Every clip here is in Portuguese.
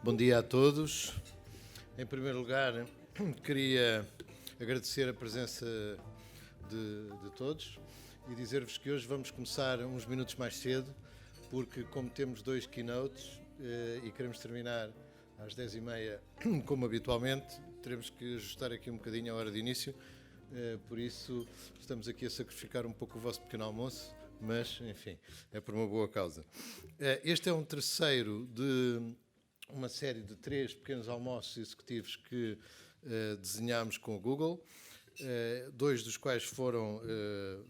Bom dia a todos. Em primeiro lugar, queria agradecer a presença de todos e dizer-vos que hoje vamos começar uns minutos mais cedo, porque como temos dois keynotes e queremos terminar às 10h30, como habitualmente, teremos que ajustar aqui um bocadinho a hora de início, por isso estamos aqui a sacrificar um pouco o vosso pequeno almoço, mas, enfim, é por uma boa causa. Este é um terceiro de uma série de 3 pequenos almoços executivos que desenhámos com o Google, 2 dos quais foram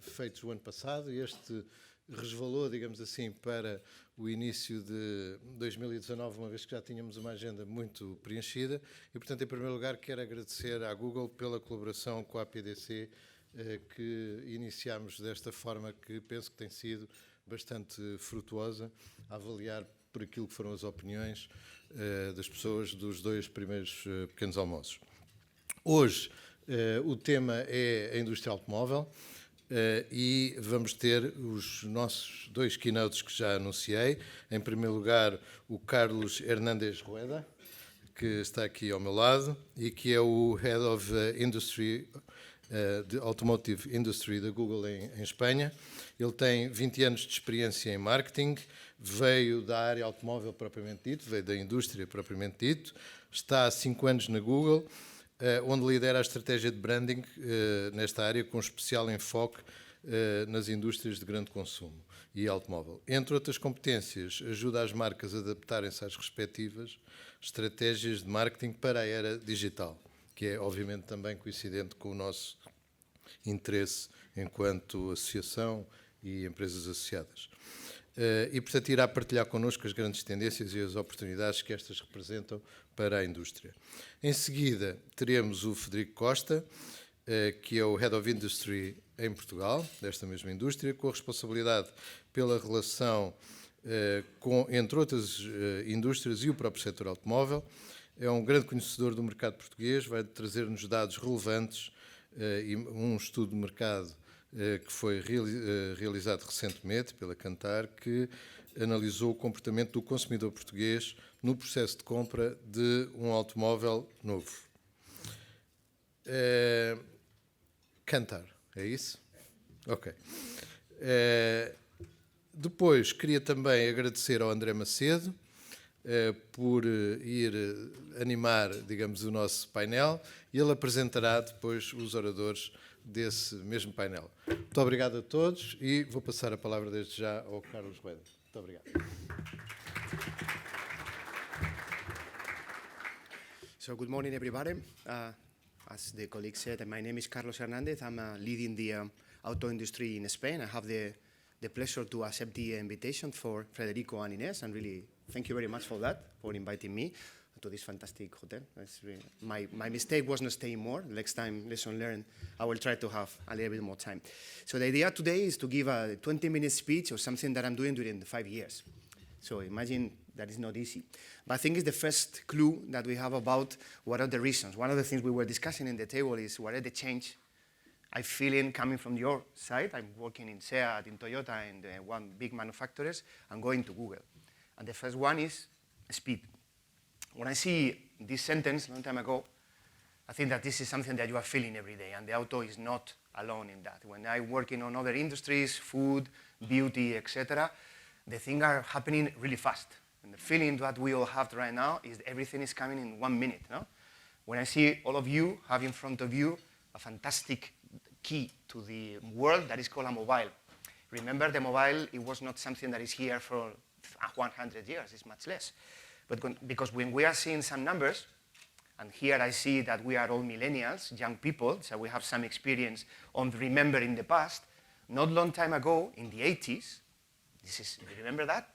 feitos o ano passado. Este resvalou, digamos assim, para o início de 2019, uma vez que já tínhamos uma agenda muito preenchida. E, portanto, em primeiro lugar, quero agradecer à Google pela colaboração com a PDC, que iniciámos desta forma, que penso que tem sido bastante frutuosa, a avaliar por aquilo que foram as opiniões das pessoas dos 2 primeiros pequenos almoços. Hoje o tema é a indústria automóvel e vamos ter os nossos 2 keynotes que já anunciei. Em primeiro lugar, o Carlos Hernández Rueda, que está aqui ao meu lado e que é o Head of Industry, de Automotive Industry da Google em Espanha. Ele tem 20 anos de experiência em marketing, veio da área automóvel propriamente dito, veio da indústria propriamente dito, está há 5 anos na Google, onde lidera a estratégia de branding nesta área, com especial enfoque nas indústrias de grande consumo e automóvel. Entre outras competências, ajuda as marcas a adaptarem-se às respectivas estratégias de marketing para a era digital, que é, obviamente, também coincidente com o nosso interesse enquanto associação e empresas associadas. E, portanto, irá partilhar connosco as grandes tendências e as oportunidades que estas representam para a indústria. Em seguida, teremos o Frederico Costa, que é o Head of Industry em Portugal, desta mesma indústria, com a responsabilidade pela relação entre outras indústrias e o próprio setor automóvel. É um grande conhecedor do mercado português, vai trazer-nos dados relevantes e um estudo de mercado que foi realizado recentemente pela Kantar, que analisou o comportamento do consumidor português no processo de compra de um automóvel novo. Kantar, é isso? Ok. Depois, queria também agradecer ao André Macedo por ir animar, digamos, o nosso painel, e ele apresentará depois os oradores desse mesmo painel. Muito obrigado a todos e vou passar a palavra desde já ao Carlos Rueda. Muito obrigado. So good morning, everybody. As the colleague said, my name is Carlos Hernandez. I'm leading the auto industry in Spain. I have the pleasure to accept the invitation for Federico and Ines, and really thank you very much for that, for inviting me to this fantastic hotel. Really, my mistake was not staying more. Next time, lesson learned, I will try to have a little bit more time. So the idea today is to give a 20-minute speech of something that I'm doing during the 5 years. So imagine that is not easy. But I think it's the first clue that we have about what are the reasons. One of the things we were discussing in the table is what are the change I'm feeling coming from your side. I'm working in SEAT, in Toyota, and one big manufacturers, and going to Google. And the first one is speed. When I see this sentence a long time ago, I think that this is something that you are feeling every day, and the auto is not alone in that. When I'm working on other industries, food, beauty, etc., the things are happening really fast. And the feeling that we all have right now is everything is coming in 1 minute. No? When I see all of you have in front of you a fantastic key to the world that is called a mobile. Remember, the mobile, it was not something that is here for 100 years, it's much less. But because when we are seeing some numbers, and here I see that we are all millennials, young people, so we have some experience on remembering the past. Not long time ago, in the 80s, you remember that?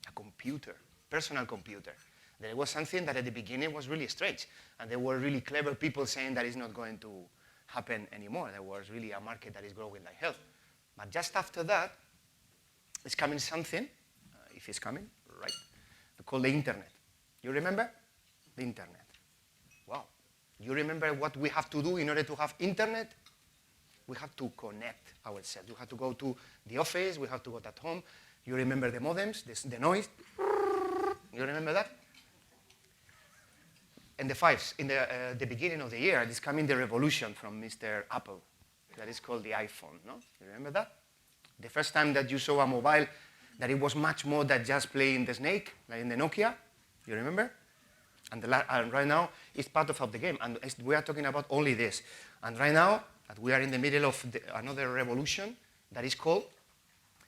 A computer, personal computer. There was something that at the beginning was really strange, and there were really clever people saying that it's not going to happen anymore. There was really a market that is growing like hell. But just after that, it's coming something, if it's coming, right, called the internet. You remember? The internet. Wow. You remember what we have to do in order to have internet? We have to connect ourselves. You have to go to the office, we have to go at home. You remember the modems, the noise? You remember that? in the beginning of the year, is coming the revolution from Mr. Apple that is called the iPhone, no? You remember that? The first time that you saw a mobile, that it was much more than just playing the snake, like in the Nokia, you remember? And right now, it's part of the game, and we are talking about only this. And right now, that we are in the middle of another revolution that is called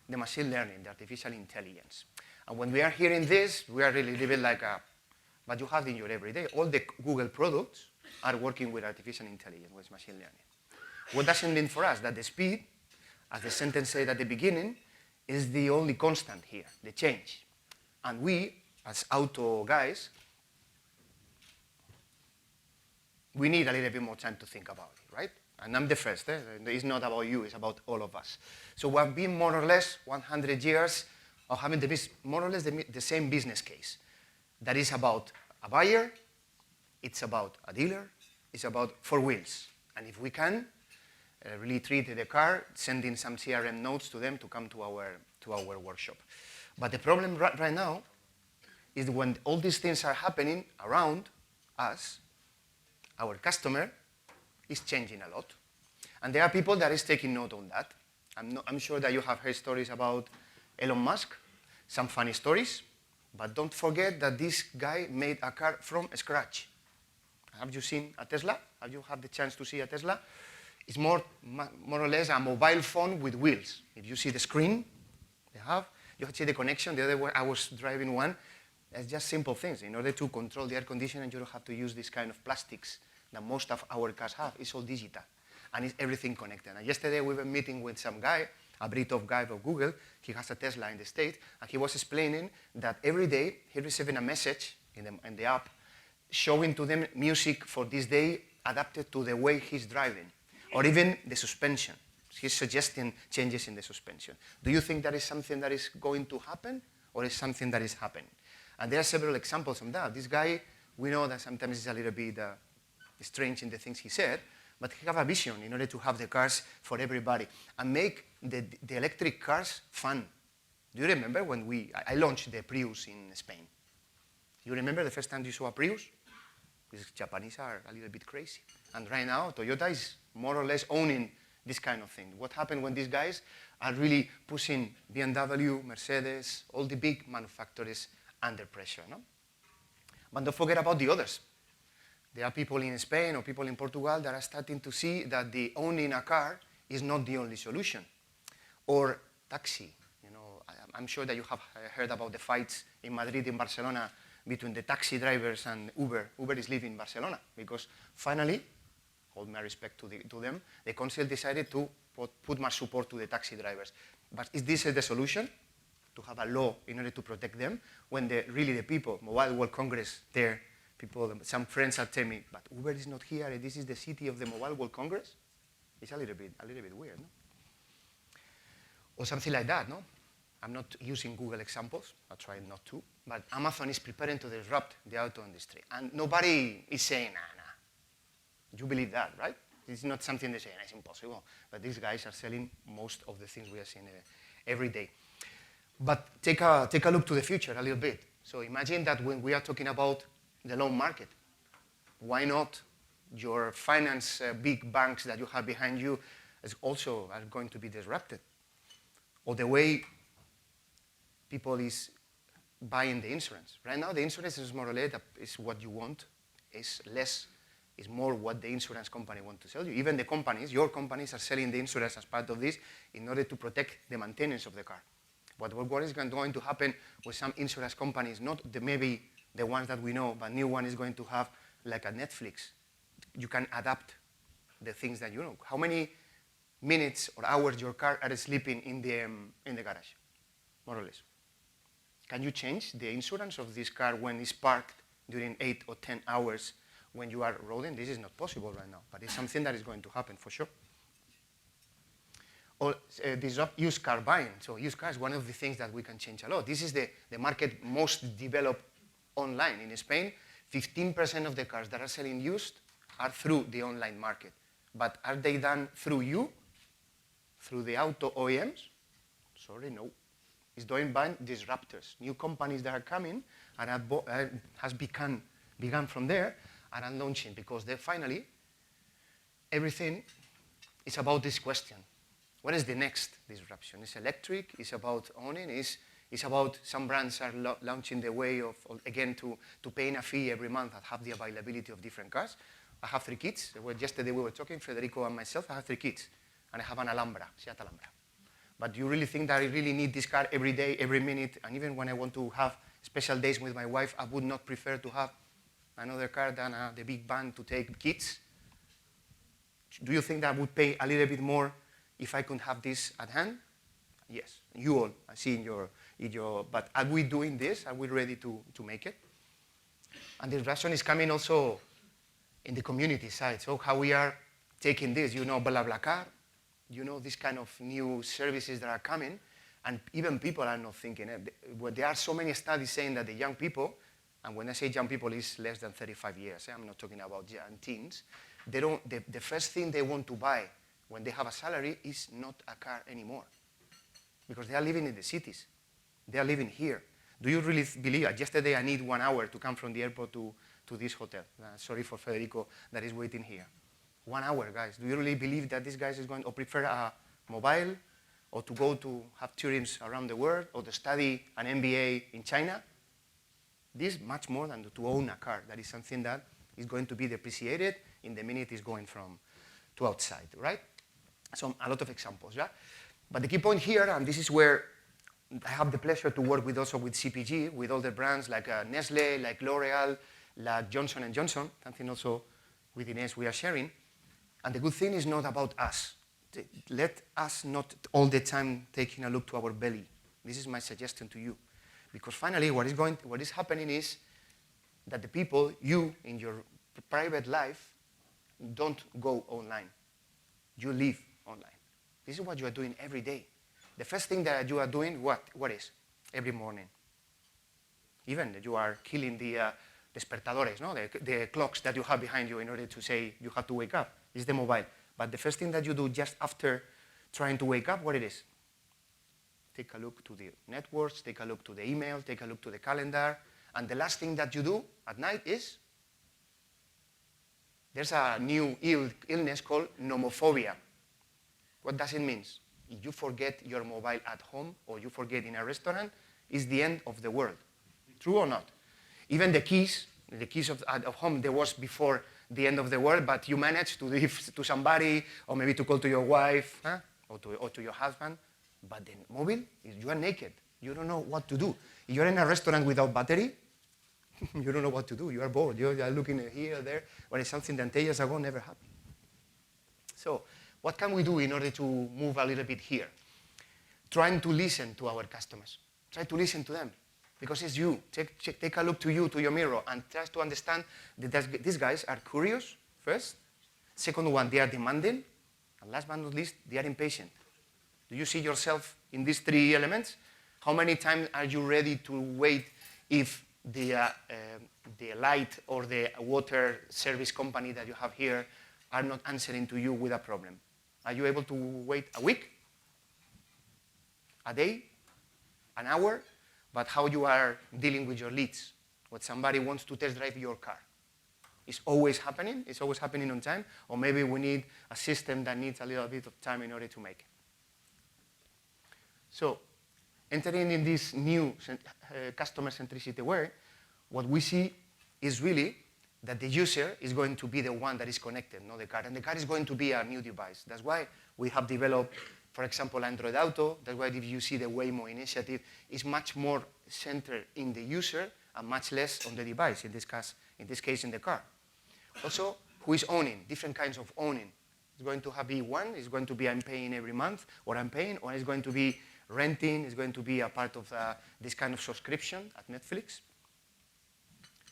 the machine learning, the artificial intelligence. And when we are hearing this, we are really living like but you have in your everyday. All the Google products are working with artificial intelligence, with machine learning. What does it mean for us? That the speed, as the sentence said at the beginning, is the only constant here, the change. And we, as auto guys, we need a little bit more time to think about it, right? And I'm the first. It's not about you, it's about all of us. So we've been more or less 100 years of having more or less the same business case. That is about a buyer, it's about a dealer, it's about 4 wheels. And if we can, really treat the car, sending some CRM notes to them to come to our workshop. But the problem right now is when all these things are happening around us, our customer is changing a lot. And there are people that is taking note on that. I'm sure that you have heard stories about Elon Musk, some funny stories, but don't forget that this guy made a car from scratch. Have you seen a Tesla? Have you had the chance to see a Tesla? It's more or less a mobile phone with wheels. If you see the screen they have, you see the connection. The other way I was driving one. It's just simple things. In order to control the air conditioning, you don't have to use this kind of plastics that most of our cars have. It's all digital, and it's everything connected. And yesterday we were meeting with some guy, a Britov guy of Google. He has a Tesla in the States, and he was explaining that every day he's receiving a message in the app showing to them music for this day adapted to the way he's driving, or even the suspension. He's suggesting changes in the suspension. Do you think that is something that is going to happen, or is something that is happening? And there are several examples of that. This guy, we know that sometimes he's a little bit strange in the things he said, but he have a vision in order to have the cars for everybody and make the electric cars fun. Do you remember when I launched the Prius in Spain? You remember the first time you saw a Prius? These Japanese are a little bit crazy. And right now, Toyota is more or less owning this kind of thing. What happened when these guys are really pushing BMW, Mercedes, all the big manufacturers under pressure, no? But don't forget about the others. There are people in Spain or people in Portugal that are starting to see that the owning a car is not the only solution. Or taxi. You know, I'm sure that you have heard about the fights in Madrid, in Barcelona, between the taxi drivers and Uber. Uber is leaving Barcelona because finally, all my respect to them, the council decided to put more support to the taxi drivers. But is this the solution? To have a law in order to protect them when really the people, Mobile World Congress there, some friends are telling me, but Uber is not here, this is the city of the Mobile World Congress? It's a little bit weird, no? Or something like that, no? I'm not using Google examples, I try not to, but Amazon is preparing to disrupt the auto industry. And nobody is saying, nah. You believe that, right? It's not something they say, it's impossible. But these guys are selling most of the things we are seeing every day. But take a look to the future a little bit. So imagine that when we are talking about the loan market, why not your finance big banks that you have behind you also are going to be disrupted? Or the way people is buying the insurance. Right now, the insurance is more or less is what you want. It's less, is more what the insurance company want to sell you. Even the companies, your companies, are selling the insurance as part of this in order to protect the maintenance of the car. But what is going to happen with some insurance companies, not maybe the ones that we know, but new one is going to have like a Netflix. You can adapt the things that you know. How many minutes or hours your car are sleeping in the garage, more or less? Can you change the insurance of this car when it's parked during 8 or 10 hours when you are rolling? This is not possible right now, but it's something that is going to happen for sure. Or disrupt used car buying. So used cars, one of the things that we can change a lot. This is the market most developed online. In Spain, 15% of the cars that are selling used are through the online market. But are they done through you? Through the auto OEMs? Sorry, no. It's done by disruptors. New companies that are coming and has begun from there. and I'm launching, because finally, everything is about this question. What is the next disruption? It's electric, it's about owning, it's about some brands are launching the way of again, to paying a fee every month and have the availability of different cars. I have 3 kids. Yesterday we were talking, Federico and myself. I have 3 kids, and I have an Alhambra, Seat Alhambra. But you really think that I really need this car every day, every minute, and even when I want to have special days with my wife, I would not prefer to have another car than the big van to take kids? Do you think that I would pay a little bit more if I could have this at hand? Yes, you all, I see in your, but are we doing this? Are we ready to make it? And the disruption is coming also in the community side. So how we are taking this, BlaBlaCar, this kind of new services that are coming, and even people are not thinking it. There are so many studies saying that the young people, and when I say young people, it's less than 35 years. I'm not talking about young teens. The first thing they want to buy when they have a salary is not a car anymore, because they are living in the cities. They are living here. Do you really believe that? Yesterday I need 1 hour to come from the airport to this hotel. Sorry for Federico that is waiting here. 1 hour, guys. Do you really believe that this guy is going to prefer a mobile, or to go to have tours around the world, or to study an MBA in China? This is much more than to own a car. That is something that is going to be depreciated in the minute it's going to outside, right? So a lot of examples, yeah? But the key point here, and this is where I have the pleasure to work also with CPG, with all the brands like Nestle, like L'Oreal, like Johnson & Johnson, something also with Ines we are sharing. And the good thing is not about us. Let us not all the time taking a look to our belly. This is my suggestion to you. Because finally what is happening is that the people, you in your private life, don't go online. You live online. This is what you are doing every day. The first thing that you are doing, what is? Every morning. Even that you are killing the despertadores, no? The clocks that you have behind you in order to say you have to wake up. It's the mobile. But the first thing that you do just after trying to wake up, what it is? Take a look to the networks, take a look to the email, take a look to the calendar. And the last thing that you do at night is, there's a new illness called nomophobia. What does it mean? If you forget your mobile at home, or you forget in a restaurant, it's the end of the world. True or not? Even the keys of home, there was before the end of the world, but you managed to give to somebody, or maybe to call to your wife, or to your husband. But the mobile, you are naked. You don't know what to do. If you're in a restaurant without battery, you don't know what to do. You are bored. You are looking here, there, when it's something that 10 years ago never happened. So what can we do in order to move a little bit here? Trying to listen to our customers. Try to listen to them. Because it's you. Take a look to your mirror, and try to understand that these guys are curious, first. Second one, they are demanding. And last but not least, they are impatient. Do you see yourself in these 3 elements? How many times are you ready to wait if the light or the water service company that you have here are not answering to you with a problem? Are you able to wait a week, a day, an hour? But how you are dealing with your leads? When somebody wants to test drive your car. It's always happening? It's always happening on time? Or maybe we need a system that needs a little bit of time in order to make it. So, entering in this new customer centricity way, what we see is really that the user is going to be the one that is connected, not the car. And the car is going to be a new device. That's why we have developed, for example, Android Auto. That's why if you see the Waymo initiative, is much more centered in the user and much less on the device, in this case in the car. Also, who is owning? Different kinds of owning. It's going to be one, it's going to be I'm paying every month, or I'm paying, or it's going to be renting, it's going to be a part of this kind of subscription at Netflix.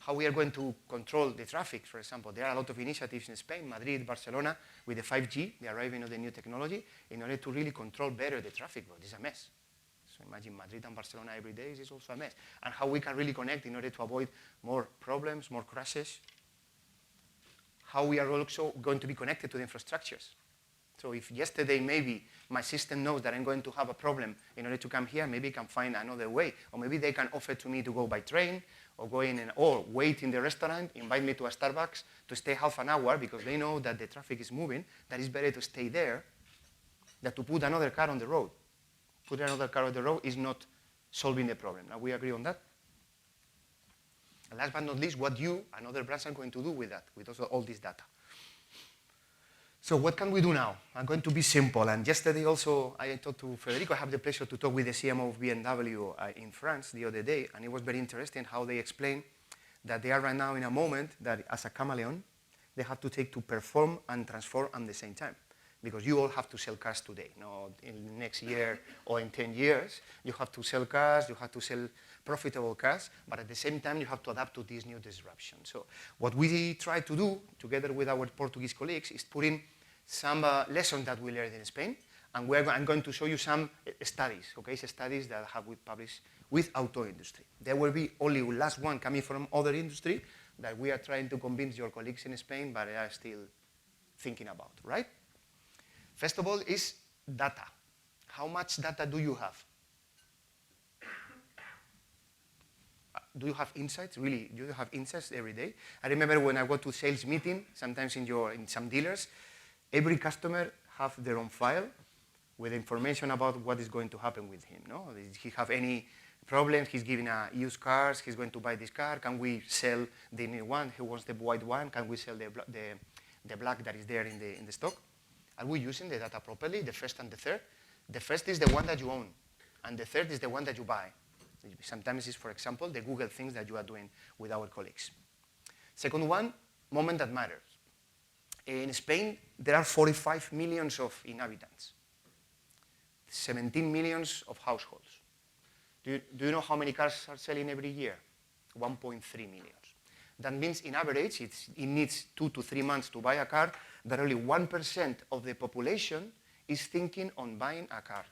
How we are going to control the traffic, for example. There are a lot of initiatives in Spain, Madrid, Barcelona, with the 5G, the arriving of the new technology, in order to really control better the traffic, but it's a mess. So imagine Madrid and Barcelona every day is also a mess. And how we can really connect in order to avoid more problems, more crashes. How we are also going to be connected to the infrastructures. So if yesterday maybe my system knows that I'm going to have a problem in order to come here, maybe I can find another way. Or maybe they can offer to me to go by train, or or wait in the restaurant, invite me to a Starbucks to stay half an hour because they know that the traffic is moving, that it's better to stay there than to put another car on the road. Put another car on the road is not solving the problem. Now we agree on that? And last but not least, what you and other brands are going to do with that, with also all this data. So what can we do now? I'm going to be simple. And yesterday also I talked to Federico. I have the pleasure to talk with the CMO of BMW in France the other day, and it was very interesting how they explained that they are right now in a moment that as a chameleon, they have to take to perform and transform at the same time. Because you all have to sell cars today. No, in next year or in 10 years, you have to sell cars, you have to sell profitable cars, but at the same time, you have to adapt to this new disruption. So what we try to do, together with our Portuguese colleagues, is put in some lessons that we learned in Spain, and I'm going to show you some studies, okay, studies that we published with auto industry. There will be only last one coming from other industry that we are trying to convince your colleagues in Spain, but they are still thinking about, right? First of all is data. How much data do you have? Do you have insights? Really, do you have insights every day? I remember when I go to sales meeting, sometimes in some dealers, every customer have their own file with information about what is going to happen with him. No? If he have any problems, he's giving a used cars, he's going to buy this car, can we sell the new one? He wants the white one, can we sell the black that is there in the stock? Are we using the data properly, the first and the third? The first is the one that you own, and the third is the one that you buy. Sometimes it's, for example, the Google things that you are doing with our colleagues. Second one, moment that matters. In Spain, there are 45 million of inhabitants, 17 million of households. Do you know how many cars are selling every year? 1.3 million. That means, in average, it needs 2 to 3 months to buy a car, that only 1% of the population is thinking on buying a car.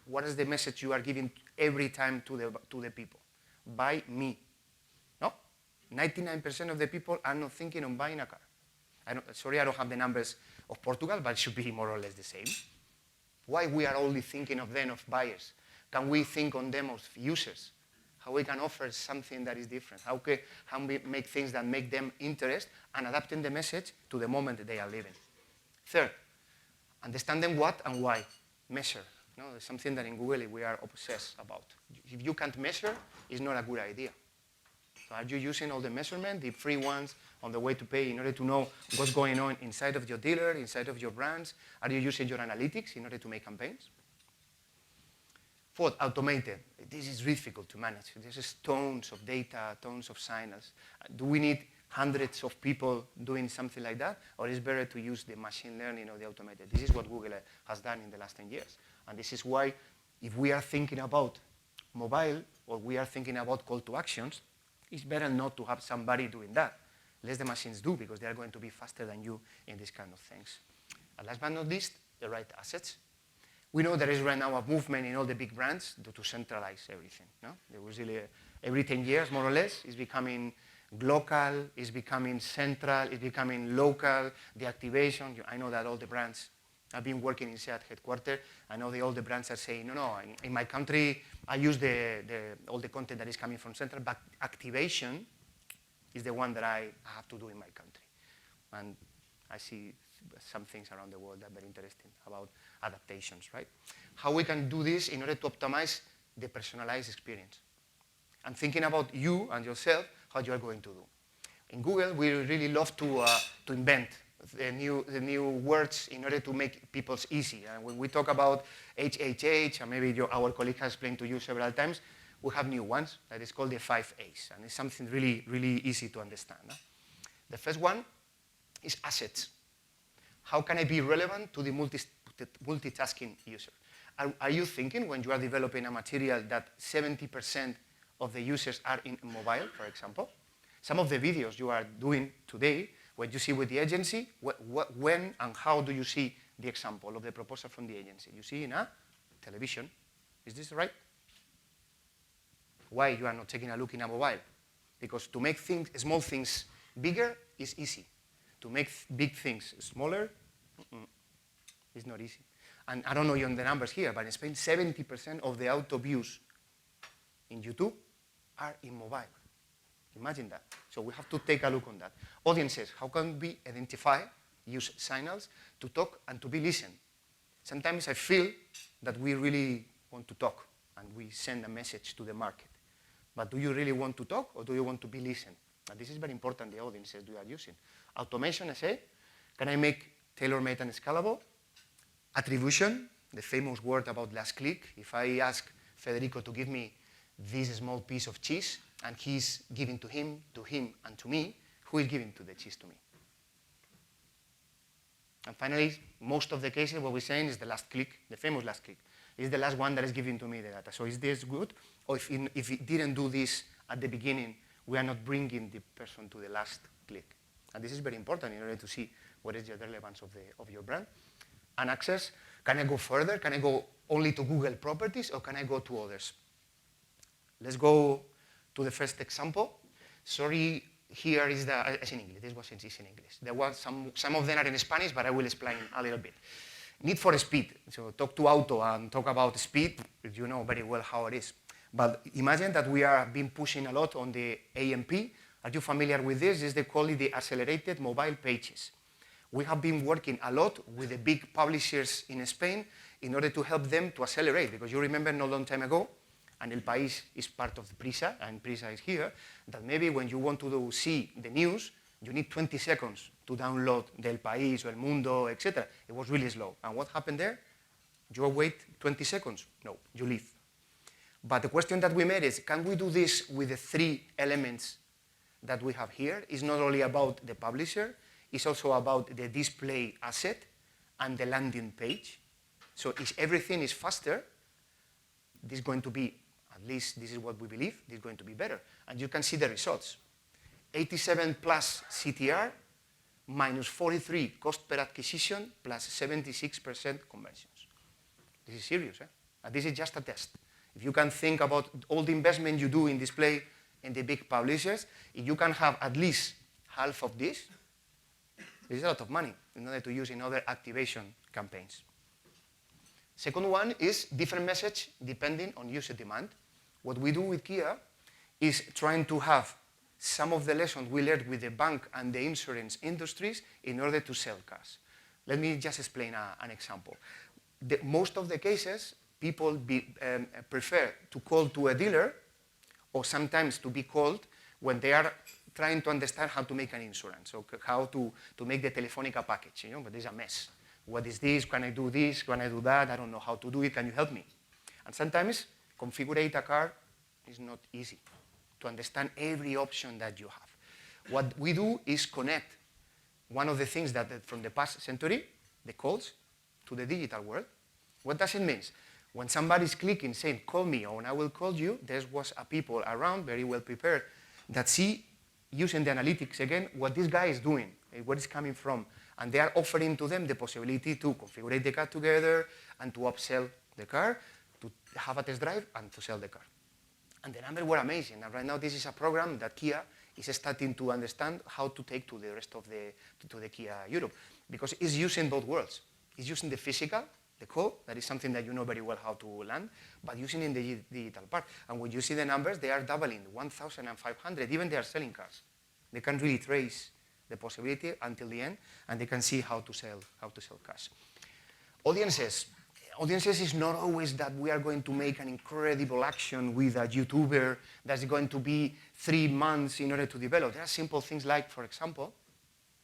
What is the message you are giving every time to the people? Buy me. No? 99% of the people are not thinking on buying a car. Sorry, I don't have the numbers of Portugal, but it should be more or less the same. Why we are only thinking of them of buyers? Can we think on them of users? How we can offer something that is different? How we make things that make them interest and adapting the message to the moment that they are living. Third, understanding what and why. Measure. No, it's something that in Google we are obsessed about. If you can't measure, it's not a good idea. So are you using all the measurement, the free ones on the way to pay in order to know what's going on inside of your dealer, inside of your brands? Are you using your analytics in order to make campaigns? Fourth, automated. This is difficult to manage. This is tons of data, tons of signals. Do we need hundreds of people doing something like that? Or is it better to use the machine learning or the automated? This is what Google has done in the last 10 years. And this is why if we are thinking about mobile or we are thinking about call to actions, it's better not to have somebody doing that. Let the machines do, because they are going to be faster than you in these kind of things. And last but not least, the right assets. We know there is right now a movement in all the big brands to centralize everything. No? There was really every 10 years, more or less, it's becoming local, it's becoming central, it's becoming local, the activation. I know that all the brands have been working in SEAT headquarters. I know all the brands are saying, no, in my country, I use all the content that is coming from central, but activation is the one that I have to do in my country. And I see some things around the world that are very interesting about adaptations, right? How we can do this in order to optimize the personalized experience. And thinking about you and yourself, how you are going to do. In Google, we really love to invent the new words in order to make people's easy. And when we talk about HHH, and maybe our colleague has explained to you several times, we have new ones that is called the 5 A's. And it's something really, really easy to understand. Huh? The first one is assets. How can I be relevant to the multitasking user? Are you thinking when you are developing a material that 70% of the users are in mobile, for example? Some of the videos you are doing today, what you see with the agency, when and how do you see the example of the proposal from the agency? You see in a television. Is this right? Why you are not taking a look in a mobile? Because to make small things bigger is easy. To make big things smaller, it's not easy. And I don't know on the numbers here, but in Spain, 70% of the auto views in YouTube are in mobile. Imagine that. So we have to take a look on that. Audiences, how can we identify, use signals to talk and to be listened? Sometimes I feel that we really want to talk and we send a message to the market. But do you really want to talk or do you want to be listened? And this is very important, the audiences you are using. Automation, I say, can I make tailor-made and scalable? Attribution, the famous word about last click. If I ask Federico to give me this small piece of cheese and he's giving to him, and to me, who is giving the cheese to me? And finally, most of the cases, what we're saying is the last click, the famous last click. It's the last one that is giving to me the data. So is this good? Or if it didn't do this at the beginning, we are not bringing the person to the last click. And this is very important in order to see what is the relevance of your brand. And access, can I go further? Can I go only to Google properties or can I go to others? Let's go to the first example. Sorry, here is it's in English. This was in English. There was some of them are in Spanish, but I will explain a little bit. Need for speed. So talk to Auto and talk about speed. You know very well how it is. But imagine that we are being pushing a lot on the AMP. Are you familiar with this? They call it the accelerated mobile pages. We have been working a lot with the big publishers in Spain in order to help them to accelerate. Because you remember not a long time ago, and El País is part of Prisa, and Prisa is here, that maybe when you want to see the news, you need 20 seconds to download the El País or El Mundo, etc. It was really slow. And what happened there? You wait 20 seconds? No, you leave. But the question that we made is, can we do this with the 3 elements that we have here? It's not only about the publisher, it's also about the display asset and the landing page. So if everything is faster, this is going to be, at least this is what we believe, this is going to be better. And you can see the results. 87 plus CTR, minus 43 cost per acquisition, plus 76% conversions. This is serious, eh? And this is just a test. If you can think about all the investment you do in display in the big publishers, if you can have at least half of this is a lot of money in order to use in other activation campaigns. Second one is different message depending on user demand. What we do with Kia is trying to have some of the lessons we learned with the bank and the insurance industries in order to sell cars. Let me just explain an example. Most of the cases, people prefer to call to a dealer or sometimes to be called when they are trying to understand how to make an insurance or how to make the Telefonica package, but it's a mess. What is this? Can I do this? Can I do that? I don't know how to do it. Can you help me? And sometimes configure a car is not easy to understand every option that you have. What we do is connect one of the things that from the past century, the calls, to the digital world. What does it mean? When somebody's clicking saying, call me, or I will call you, there was a people around, very well prepared, that see, using the analytics again, what this guy is doing, where it's coming from. And they are offering to them the possibility to configure the car together and to upsell the car, to have a test drive and to sell the car. And the numbers were amazing. And right now this is a program that Kia is starting to understand how to take to the rest of the Kia Europe. Because it's using both worlds. It's using the physical, the call, that is something that you know very well how to land, but using in the digital part. And when you see the numbers, they are doubling, 1,500. Even they are selling cars. They can really trace the possibility until the end, and they can see how to sell cars. Audiences. Audiences is not always that we are going to make an incredible action with a YouTuber that's going to be 3 months in order to develop. There are simple things like, for example,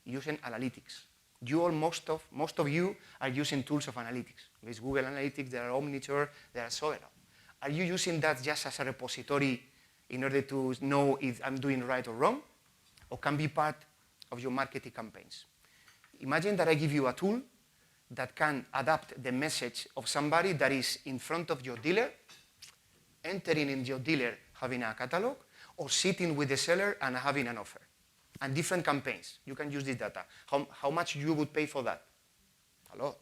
using analytics. Most of you are using tools of analytics. There's Google Analytics, there are Omniture, there are several. Are you using that just as a repository in order to know if I'm doing right or wrong? Or can be part of your marketing campaigns? Imagine that I give you a tool that can adapt the message of somebody that is in front of your dealer, entering in your dealer having a catalog, or sitting with the seller and having an offer. And different campaigns. You can use this data. How much you would pay for that? A lot.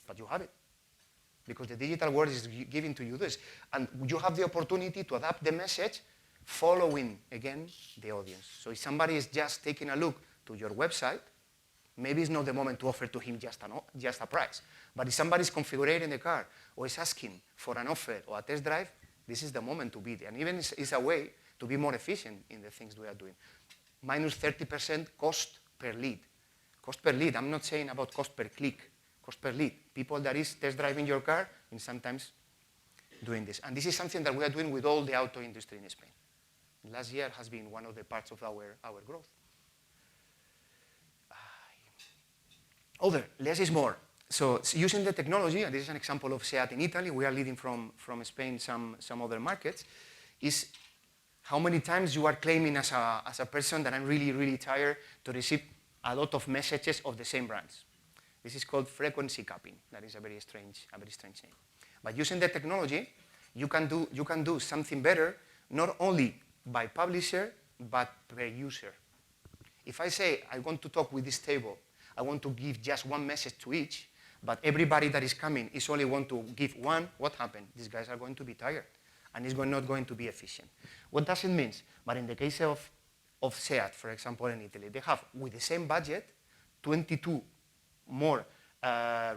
But you have it. Because the digital world is giving to you this. And you have the opportunity to adapt the message following, again, the audience. So if somebody is just taking a look to your website, maybe it's not the moment to offer to him just a price. But if somebody is configuring the car or is asking for an offer or a test drive, This is the moment to be there. And even it's a way to be more efficient in the things we are doing. Minus 30% cost per lead. Cost per lead, I'm not saying about cost per click, cost per lead. People that is test driving your car and sometimes doing this. And this is something that we are doing with all the auto industry in Spain. Last year has been one of the parts of our growth. Less is more. So using the technology, and this is an example of SEAT in Italy, we are leading from Spain some other markets, is how many times you are claiming as a person that I'm really, really tired to receive a lot of messages of the same brands. This is called frequency capping. That is a very strange name. But using the technology, you can do something better, not only by publisher, but per user. If I say I want to talk with this table, I want to give just one message to each, but everybody that is coming is only want to give one, what happened? These guys are going to be tired, and it's not going to be efficient. What does it mean? But in the case of SEAT, for example, in Italy, they have, with the same budget, 22 more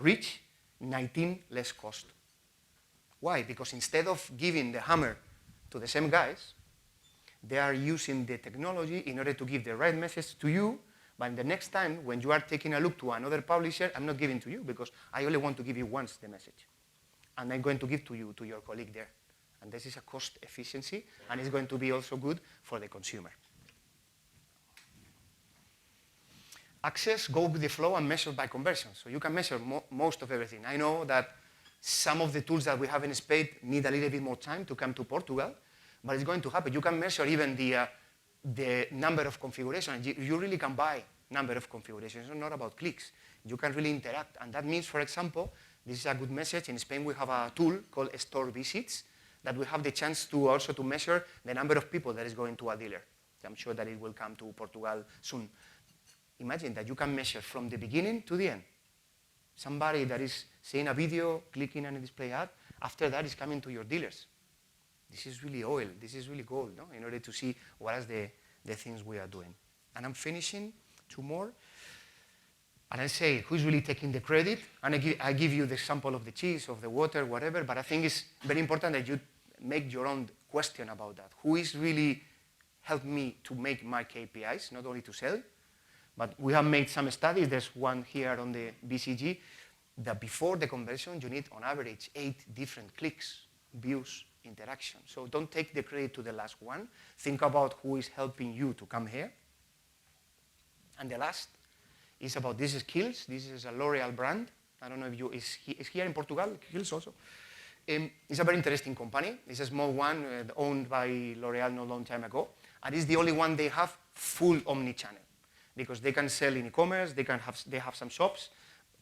reach, 19 less cost. Why? Because instead of giving the hammer to the same guys, they are using the technology in order to give the right message to you, but the next time when you are taking a look to another publisher, I'm not giving to you because I only want to give you once the message. And I'm going to give to you, to your colleague there. And this is a cost efficiency, and it's going to be also good for the consumer. Access, go with the flow and measure by conversion. So you can measure most of everything. I know that some of the tools that we have in Spain need a little bit more time to come to Portugal, but it's going to happen. You can measure even the number of configurations. You really can buy number of configurations. It's not about clicks. You can really interact. And that means, for example, this is a good message. In Spain, we have a tool called Store Visits that we have the chance to also to measure the number of people that is going to a dealer. I'm sure that it will come to Portugal soon. Imagine that you can measure from the beginning to the end. Somebody that is seeing a video, clicking on a display ad, after that is coming to your dealers. This is really oil, this is really gold, no? In order to see what are the things we are doing. And I'm finishing, 2 more. And I say, who's really taking the credit? And I give you the example of the cheese, of the water, whatever, but I think it's very important that you make your own question about that. Who is really helped me to make my KPIs, not only to sell, but we have made some studies. There's one here on the BCG, that before the conversion, you need on average 8 different clicks, views, interaction. So don't take the credit to the last one. Think about who is helping you to come here. And the last is about these skills. This is a L'Oreal brand. I don't know if is here in Portugal, skills also. It's a very interesting company. It's a small one owned by L'Oreal not a long time ago. And it's the only one they have full omni-channel, because they can sell in e-commerce, they have some shops,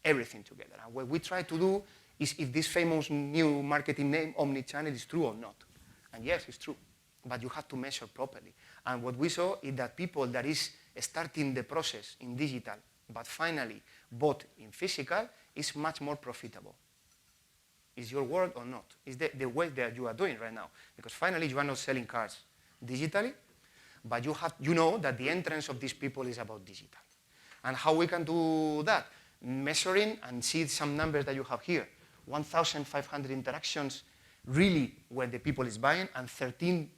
everything together. And what we try to do is if this famous new marketing name, omni-channel, is true or not. And yes, it's true, but you have to measure properly. And what we saw is that people that is starting the process in digital, but finally bought in physical, is much more profitable. Is your word or not? Is the way that you are doing right now? Because finally you are not selling cars digitally, but you know that the entrance of these people is about digital. And how we can do that? Measuring and see some numbers that you have here. 1,500 interactions really where the people is buying, and 13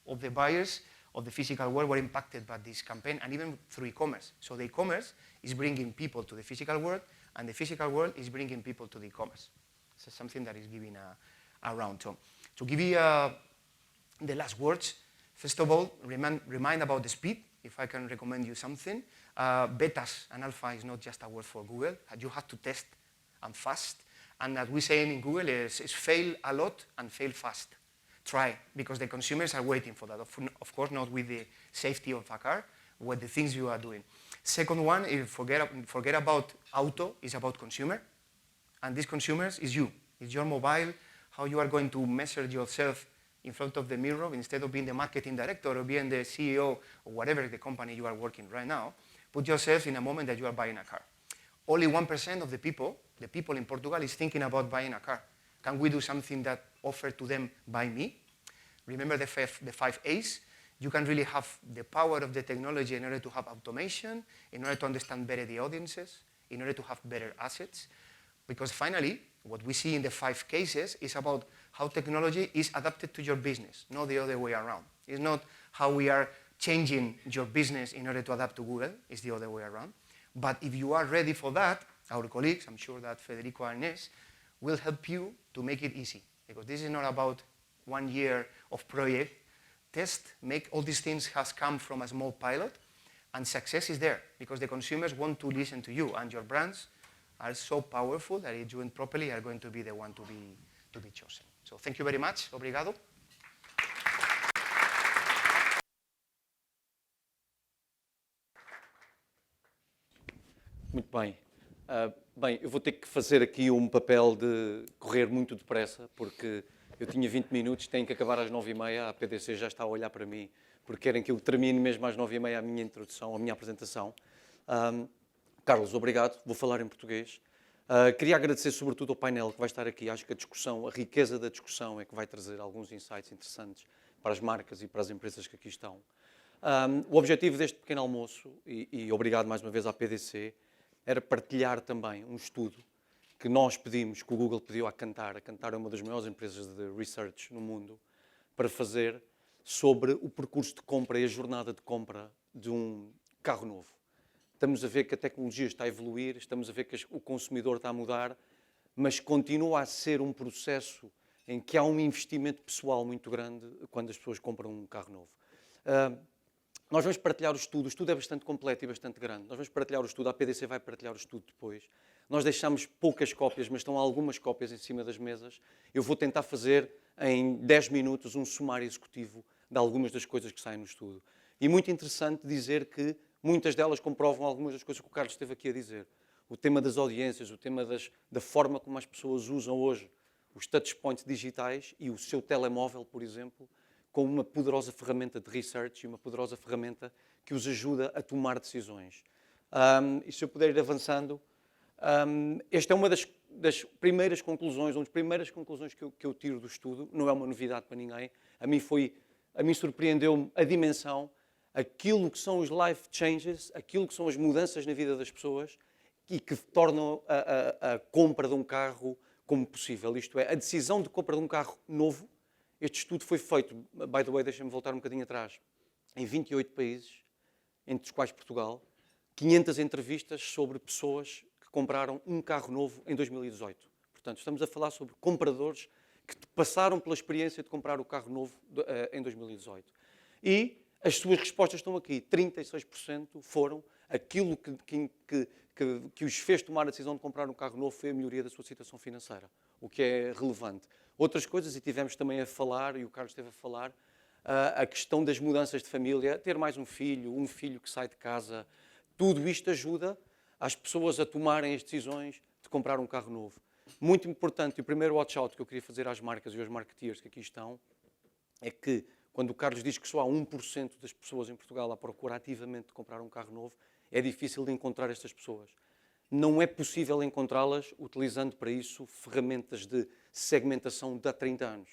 of the buyers of the physical world were impacted by this campaign, and even through e-commerce. So the e-commerce is bringing people to the physical world, and the physical world is bringing people to the e-commerce. So something that is giving a round. So to give you the last words, first of all, remind about the speed, if I can recommend you something. Betas and alpha is not just a word for Google. You have to test and fast. And as we say in Google, is fail a lot and fail fast. Try, because the consumers are waiting for that. Of course, not with the safety of a car, with the things you are doing. Second one, is forget about auto, it's about consumer. And these consumers is you. It's your mobile, how you are going to measure yourself in front of the mirror instead of being the marketing director or being the CEO or whatever the company you are working right now. Put yourself in a moment that you are buying a car. Only 1% of the people in Portugal is thinking about buying a car. Can we do something that offer to them by me? Remember the 5 A's? You can really have the power of the technology in order to have automation, in order to understand better the audiences, in order to have better assets. Because finally, what we see in the 5 cases is about how technology is adapted to your business, not the other way around. It's not how we are changing your business in order to adapt to Google, it's the other way around. But if you are ready for that, our colleagues, I'm sure that Federico and Inés, will help you to make it easy. Because this is not about 1 year of project. Test, make all these things has come from a small pilot, and success is there because the consumers want to listen to you, and your brands are so powerful that if doing properly are going to be the one to be chosen. So thank you very much. Obrigado. Muito bem. Bem, eu vou ter que fazer aqui um papel de correr muito depressa, porque eu tinha 20 minutos, tenho que acabar às 9h30, a PDC já está a olhar para mim, porque querem que eu termine mesmo às 9h30 a minha introdução, a minha apresentação. Carlos, obrigado, vou falar em português. Queria agradecer sobretudo ao painel que vai estar aqui, acho que a discussão, a riqueza da discussão é que vai trazer alguns insights interessantes para as marcas e para as empresas que aqui estão. O objetivo deste pequeno almoço, e obrigado mais uma vez à PDC, era partilhar também um estudo que nós pedimos, que o Google pediu à Kantar. A Kantar é uma das maiores empresas de research no mundo, para fazer sobre o percurso de compra e a jornada de compra de um carro novo. Estamos a ver que a tecnologia está a evoluir, estamos a ver que o consumidor está a mudar, mas continua a ser um processo em que há um investimento pessoal muito grande quando as pessoas compram um carro novo. Nós vamos partilhar o estudo é bastante completo e bastante grande. Nós vamos partilhar o estudo, a PDC vai partilhar o estudo depois. Nós deixamos poucas cópias, mas estão algumas cópias em cima das mesas. Eu vou tentar fazer em 10 minutos um sumário executivo de algumas das coisas que saem no estudo. E muito interessante dizer que muitas delas comprovam algumas das coisas que o Carlos esteve aqui a dizer. O tema das audiências, o tema da forma como as pessoas usam hoje os touchpoints digitais e o seu telemóvel, por exemplo, como uma poderosa ferramenta de research e uma poderosa ferramenta que os ajuda a tomar decisões. E se eu puder ir avançando, esta é uma das primeiras conclusões, uma das primeiras conclusões que eu tiro do estudo, não é uma novidade para ninguém, a mim surpreendeu-me a dimensão, aquilo que são os life changes, aquilo que são as mudanças na vida das pessoas e que tornam a compra de um carro como possível. Isto é, a decisão de compra de um carro novo. Este estudo foi feito, by the way, deixem-me voltar um bocadinho atrás, em 28 países, entre os quais Portugal, 500 entrevistas sobre pessoas que compraram um carro novo em 2018. Portanto, estamos a falar sobre compradores que passaram pela experiência de comprar o carro novo em 2018. E as suas respostas estão aqui. 36% foram aquilo que os fez tomar a decisão de comprar um carro novo foi a melhoria da sua situação financeira, o que é relevante. Outras coisas, e tivemos também a falar, e o Carlos esteve a falar, a questão das mudanças de família, ter mais um filho que sai de casa, tudo isto ajuda as pessoas a tomarem as decisões de comprar um carro novo. Muito importante, e o primeiro watch-out que eu queria fazer às marcas e aos marketeers que aqui estão, é que quando o Carlos diz que só há 1% das pessoas em Portugal a procurar ativamente de comprar um carro novo, é difícil de encontrar estas pessoas. Não é possível encontrá-las utilizando para isso ferramentas de segmentação de há 30 anos.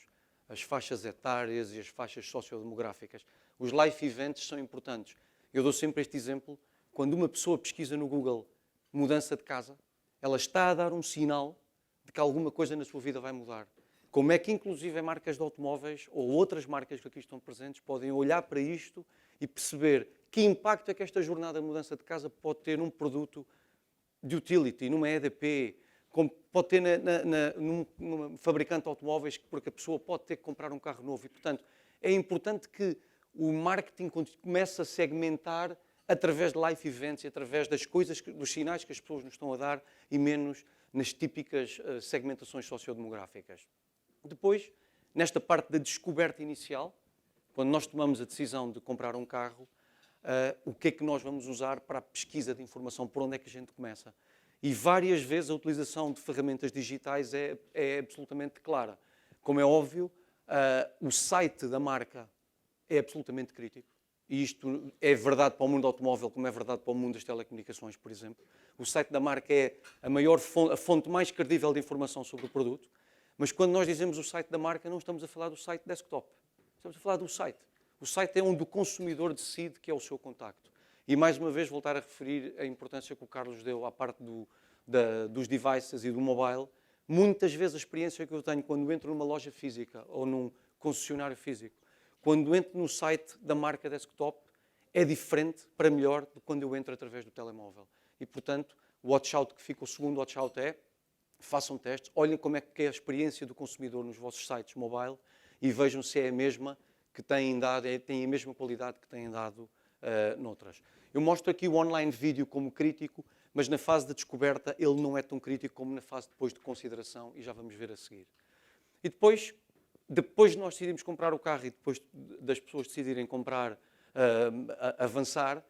As faixas etárias e as faixas sociodemográficas. Os life events são importantes. Eu dou sempre este exemplo. Quando uma pessoa pesquisa no Google mudança de casa, ela está a dar um sinal de que alguma coisa na sua vida vai mudar. Como é que, inclusive, marcas de automóveis ou outras marcas que aqui estão presentes podem olhar para isto e perceber que impacto é que esta jornada de mudança de casa pode ter num produto de utility, numa EDP, como pode ter num fabricante de automóveis, porque a pessoa pode ter que comprar um carro novo. E, portanto, é importante que o marketing comece a segmentar através de life events e através das coisas, dos sinais que as pessoas nos estão a dar e menos nas típicas segmentações sociodemográficas. Depois, nesta parte da descoberta inicial, quando nós tomamos a decisão de comprar um carro, o que é que nós vamos usar para a pesquisa de informação, por onde é que a gente começa. E várias vezes a utilização de ferramentas digitais é absolutamente clara. Como é óbvio, o site da marca é absolutamente crítico. E isto é verdade para o mundo automóvel, como é verdade para o mundo das telecomunicações, por exemplo. O site da marca é a fonte mais credível de informação sobre o produto. Mas quando nós dizemos o site da marca, não estamos a falar do site desktop. Estamos a falar do site. O site é onde o consumidor decide que é o seu contacto. E, mais uma vez, voltar a referir a importância que o Carlos deu à parte dos devices e do mobile, Muitas vezes a experiência que eu tenho quando entro numa loja física ou num concessionário físico, quando entro no site da marca desktop, é diferente para melhor de quando eu entro através do telemóvel. E, portanto, o watch-out que fica, o segundo watch-out é, façam testes, olhem como é que é a experiência do consumidor nos vossos sites mobile e vejam se é a mesma que têm dado, tem a mesma qualidade que têm dado noutras. Eu mostro aqui o online vídeo como crítico, mas na fase de descoberta ele não é tão crítico como na fase depois de consideração, e já vamos ver a seguir. E depois de nós decidirmos comprar o carro e depois das pessoas decidirem comprar, avançar,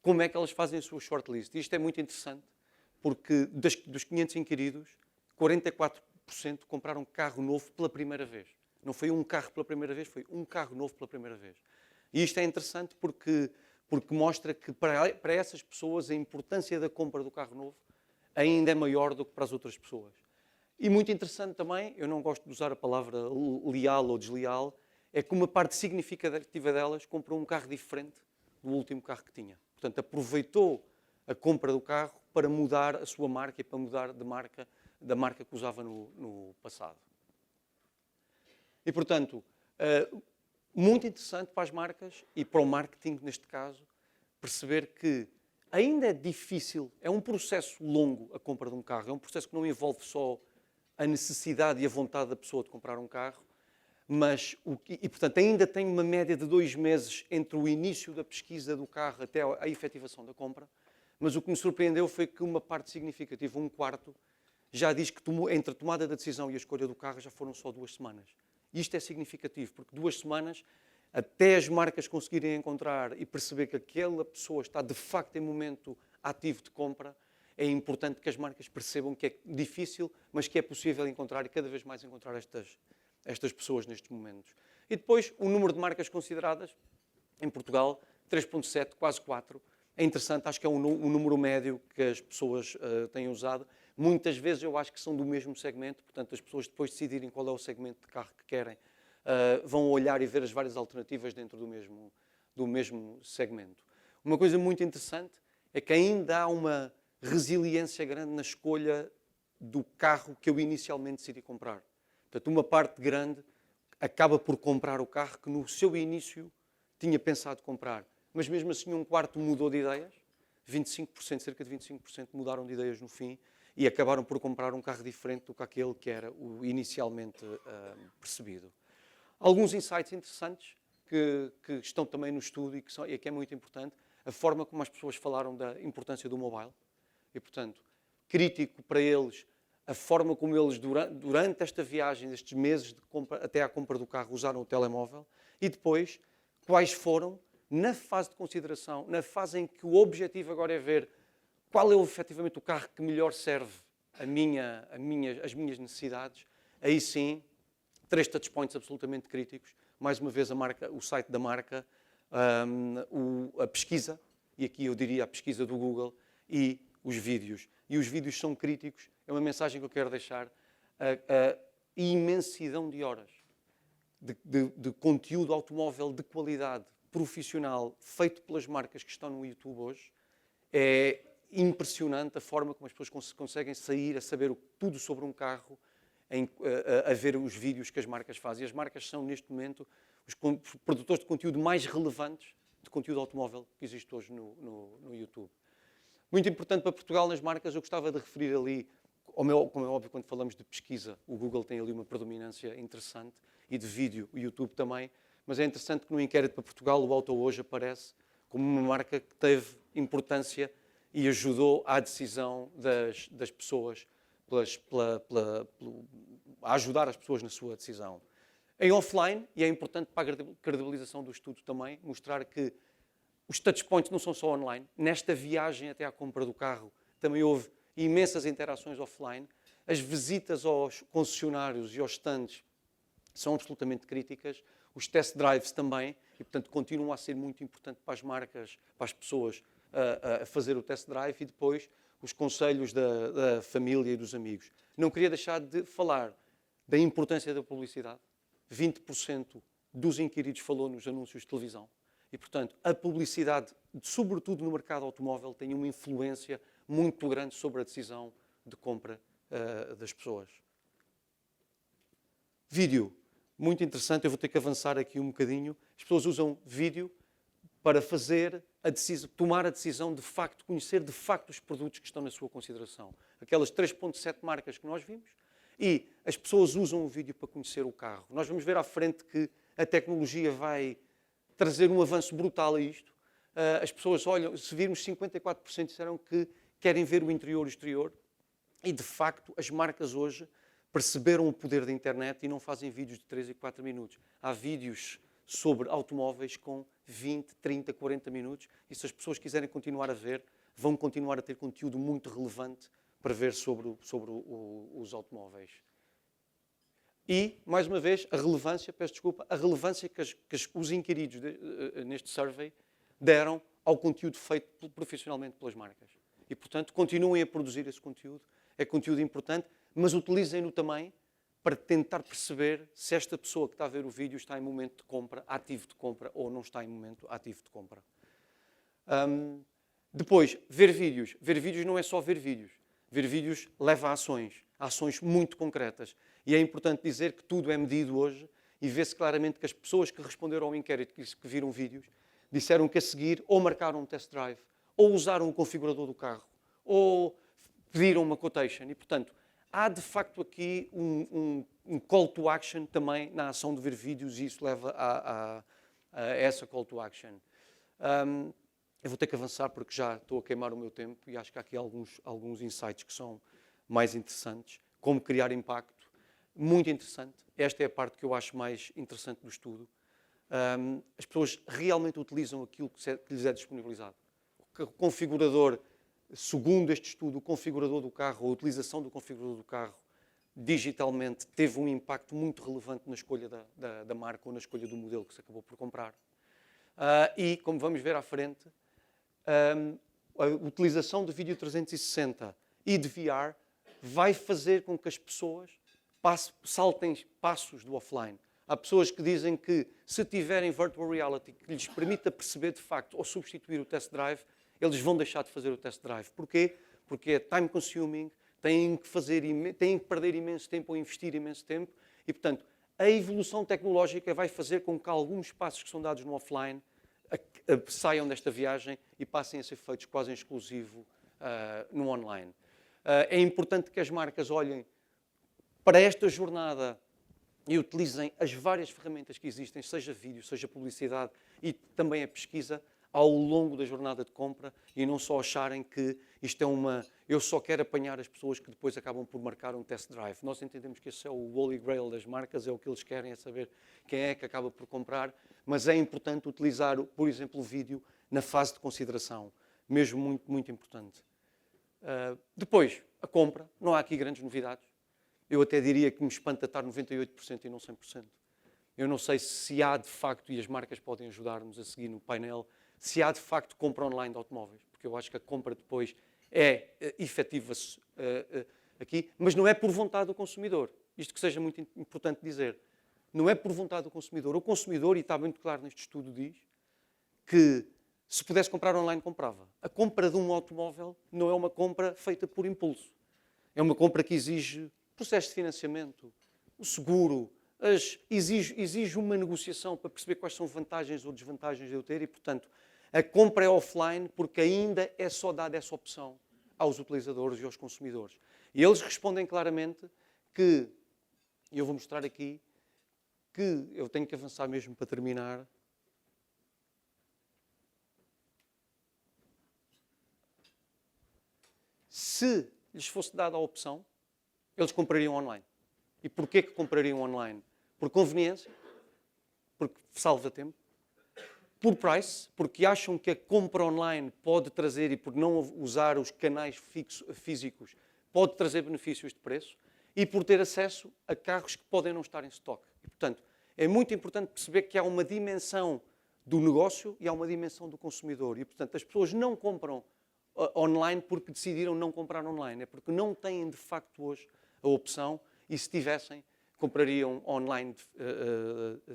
como é que elas fazem a sua shortlist? E isto é muito interessante, porque dos 500 inquiridos, 44% compraram carro novo pela primeira vez. Não foi um carro pela primeira vez, foi um carro novo pela primeira vez. E isto é interessante porque mostra que para essas pessoas a importância da compra do carro novo ainda é maior do que para as outras pessoas. E muito interessante também, eu não gosto de usar a palavra leal ou desleal, é que uma parte significativa delas comprou um carro diferente do último carro que tinha. Portanto, aproveitou a compra do carro para mudar a sua marca e para mudar de marca, da marca que usava no passado. E, portanto, muito interessante para as marcas e para o marketing, neste caso, perceber que ainda é difícil, é um processo longo a compra de um carro, é um processo que não envolve só a necessidade e a vontade da pessoa de comprar um carro, mas, portanto, ainda tem uma média de 2 meses entre o início da pesquisa do carro até a efetivação da compra, mas o que me surpreendeu foi que uma parte significativa, um quarto, já diz que entre a tomada da decisão e a escolha do carro já foram só 2 semanas. Isto é significativo, porque 2 semanas, até as marcas conseguirem encontrar e perceber que aquela pessoa está de facto em momento ativo de compra, é importante que as marcas percebam que é difícil, mas que é possível encontrar e cada vez mais encontrar estas pessoas nestes momentos. E depois, o número de marcas consideradas, em Portugal, 3,7, quase 4. É interessante, acho que é um número médio que as pessoas têm usado. Muitas vezes eu acho que são do mesmo segmento, portanto, as pessoas depois de decidirem qual é o segmento de carro que querem, vão olhar e ver as várias alternativas dentro do mesmo segmento. Uma coisa muito interessante é que ainda há uma resiliência grande na escolha do carro que eu inicialmente decidi comprar. Portanto, uma parte grande acaba por comprar o carro que no seu início tinha pensado comprar. Mas mesmo assim um quarto mudou de ideias, 25%, cerca de 25% mudaram de ideias no fim e acabaram por comprar um carro diferente do que aquele que era o inicialmente percebido. Alguns insights interessantes que estão também no estudo e que é muito importante, a forma como as pessoas falaram da importância do mobile e, portanto, crítico para eles a forma como eles, durante esta viagem, estes meses de compra, até à compra do carro, usaram o telemóvel e depois quais foram, na fase de consideração, na fase em que o objetivo agora é ver qual é efetivamente o carro que melhor serve as minhas necessidades, aí sim, 3 touchpoints absolutamente críticos. Mais uma vez o site da marca, a pesquisa, e aqui eu diria a pesquisa do Google, e os vídeos. E os vídeos são críticos, é uma mensagem que eu quero deixar, a imensidão de horas de conteúdo automóvel de qualidade profissional feito pelas marcas que estão no YouTube hoje. É impressionante a forma como as pessoas conseguem sair a saber tudo sobre um carro, a ver os vídeos que as marcas fazem. E as marcas são, neste momento, os produtores de conteúdo mais relevantes de conteúdo automóvel que existe hoje no YouTube. Muito importante para Portugal nas marcas, eu gostava de referir ali, como é óbvio, quando falamos de pesquisa, o Google tem ali uma predominância interessante e de vídeo, o YouTube também, mas é interessante que no inquérito para Portugal o Auto hoje aparece como uma marca que teve importância e ajudou à decisão das pessoas, a ajudar as pessoas na sua decisão. Em offline, e é importante para a credibilização do estudo também, mostrar que os touchpoints não são só online. Nesta viagem até à compra do carro também houve imensas interações offline. As visitas aos concessionários e aos stands são absolutamente críticas. Os test drives também, e portanto continuam a ser muito importante para as marcas, para as pessoas a fazer o test drive e depois os conselhos da família e dos amigos. Não queria deixar de falar da importância da publicidade. 20% dos inquiridos falou nos anúncios de televisão. E, portanto, a publicidade, sobretudo no mercado automóvel, tem uma influência muito grande sobre a decisão de compra das pessoas. Vídeo, muito interessante, eu vou ter que avançar aqui um bocadinho. As pessoas usam vídeo para fazer tomar a decisão de facto, conhecer de facto os produtos que estão na sua consideração. Aquelas 3.7 marcas que nós vimos, e as pessoas usam o vídeo para conhecer o carro. Nós vamos ver à frente que a tecnologia vai trazer um avanço brutal a isto. As pessoas olham, se virmos 54% disseram que querem ver o interior e o exterior, e de facto as marcas hoje perceberam o poder da internet e não fazem vídeos de 3 e 4 minutos. Há vídeos sobre automóveis com 20, 30, 40 minutos, e se as pessoas quiserem continuar a ver, vão continuar a ter conteúdo muito relevante para ver sobre os automóveis. E, mais uma vez, a relevância, peço desculpa, a relevância que os inquiridos neste survey deram ao conteúdo feito profissionalmente pelas marcas. E, portanto, continuem a produzir esse conteúdo. É conteúdo importante, mas utilizem-no também para tentar perceber se esta pessoa que está a ver o vídeo está em momento de compra, ativo de compra, ou não está em momento ativo de compra. Depois, ver vídeos. Ver vídeos não é só ver vídeos. Ver vídeos leva a ações muito concretas. E é importante dizer que tudo é medido hoje e vê-se claramente que as pessoas que responderam ao inquérito, que viram vídeos, disseram que a seguir ou marcaram um test drive, ou usaram o configurador do carro, ou pediram uma quotation. E, portanto, há de facto aqui um call to action também na ação de ver vídeos e isso leva a essa call to action. Eu vou ter que avançar porque já estou a queimar o meu tempo e acho que há aqui alguns insights que são mais interessantes. Como criar impacto. Muito interessante. Esta é a parte que eu acho mais interessante do estudo. As pessoas realmente utilizam aquilo que lhes é disponibilizado. O configurador, segundo este estudo, o configurador do carro, a utilização do configurador do carro digitalmente teve um impacto muito relevante na escolha da marca ou na escolha do modelo que se acabou por comprar. E, como vamos ver à frente, a utilização de vídeo 360 e de VR vai fazer com que as pessoas saltem passos do offline. Há pessoas que dizem que se tiverem virtual reality que lhes permita perceber de facto ou substituir o test drive, eles vão deixar de fazer o test drive. Porquê? Porque é time consuming, têm que perder imenso tempo ou investir imenso tempo e, portanto, a evolução tecnológica vai fazer com que alguns passos que são dados no offline saiam desta viagem e passem a ser feitos quase em exclusivo no online. É importante que as marcas olhem para esta jornada e utilizem as várias ferramentas que existem, seja vídeo, seja publicidade e também a pesquisa, ao longo da jornada de compra e não só acharem que isto é eu só quero apanhar as pessoas que depois acabam por marcar um test drive. Nós entendemos que esse é o holy grail das marcas, é o que eles querem, é saber quem é que acaba por comprar, mas é importante utilizar, por exemplo, o vídeo na fase de consideração, mesmo muito, muito importante. Depois, a compra, não há aqui grandes novidades. Eu até diria que me espanta estar 98% e não 100%. Eu não sei se há de facto, e as marcas podem ajudar-nos a seguir no painel, se há de facto compra online de automóveis, porque eu acho que a compra depois efetiva-se aqui, mas não é por vontade do consumidor. Isto que seja muito importante dizer. Não é por vontade do consumidor. O consumidor, e está muito claro neste estudo, diz que se pudesse comprar online, comprava. A compra de um automóvel não é uma compra feita por impulso. É uma compra que exige processo de financiamento, o seguro, exige uma negociação para perceber quais são vantagens ou desvantagens de eu ter e, portanto, a compra é offline porque ainda é só dada essa opção aos utilizadores e aos consumidores. E eles respondem claramente que, e eu vou mostrar aqui, que eu tenho que avançar mesmo para terminar. Se lhes fosse dada a opção, eles comprariam online. E porquê que comprariam online? Por conveniência, porque salva tempo, por price, porque acham que a compra online pode trazer, e por não usar os canais físicos, pode trazer benefícios de preço, e por ter acesso a carros que podem não estar em estoque. E, portanto, é muito importante perceber que há uma dimensão do negócio e há uma dimensão do consumidor. E, portanto, as pessoas não compram online porque decidiram não comprar online. É porque não têm, de facto, hoje a opção e, se tivessem, comprariam online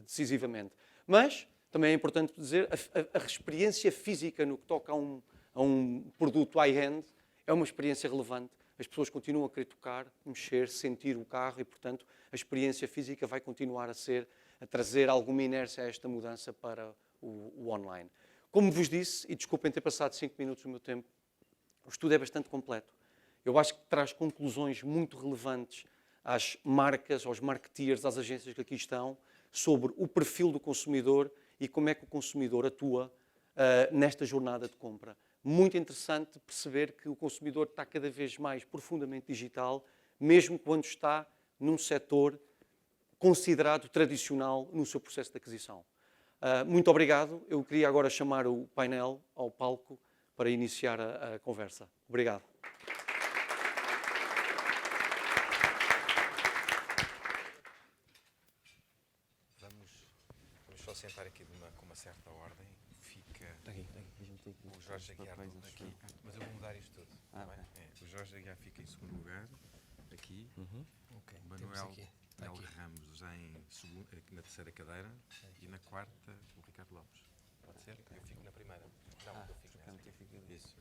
decisivamente. Mas também é importante dizer a experiência física no que toca a um produto high-end é uma experiência relevante as pessoas continuam a querer tocar, mexer, sentir o carro e, portanto, a experiência física vai continuar a trazer alguma inércia a esta mudança para o online. Como vos disse, e desculpem ter passado 5 minutos do meu tempo, o estudo é bastante completo. Eu acho que traz conclusões muito relevantes às marcas, aos marketeers, às agências que aqui estão, sobre o perfil do consumidor e como é que o consumidor atua nesta jornada de compra. Muito interessante perceber que o consumidor está cada vez mais profundamente digital, mesmo quando está num setor considerado tradicional no seu processo de aquisição. Muito obrigado. Eu queria agora chamar o painel ao palco para iniciar a conversa. Obrigado. Vamos só sentar aqui com uma certa ordem. Fica o Jorge Aguiar aqui, mas eu vou mudar isto tudo. Tá bem? O Jorge Aguiar fica em segundo lugar, aqui. Okay, Manuel Ramos na terceira cadeira e na quarta o Ricardo Lopes. Pode ser? Eu fico na primeira. Não, eu fico nessa. Isso.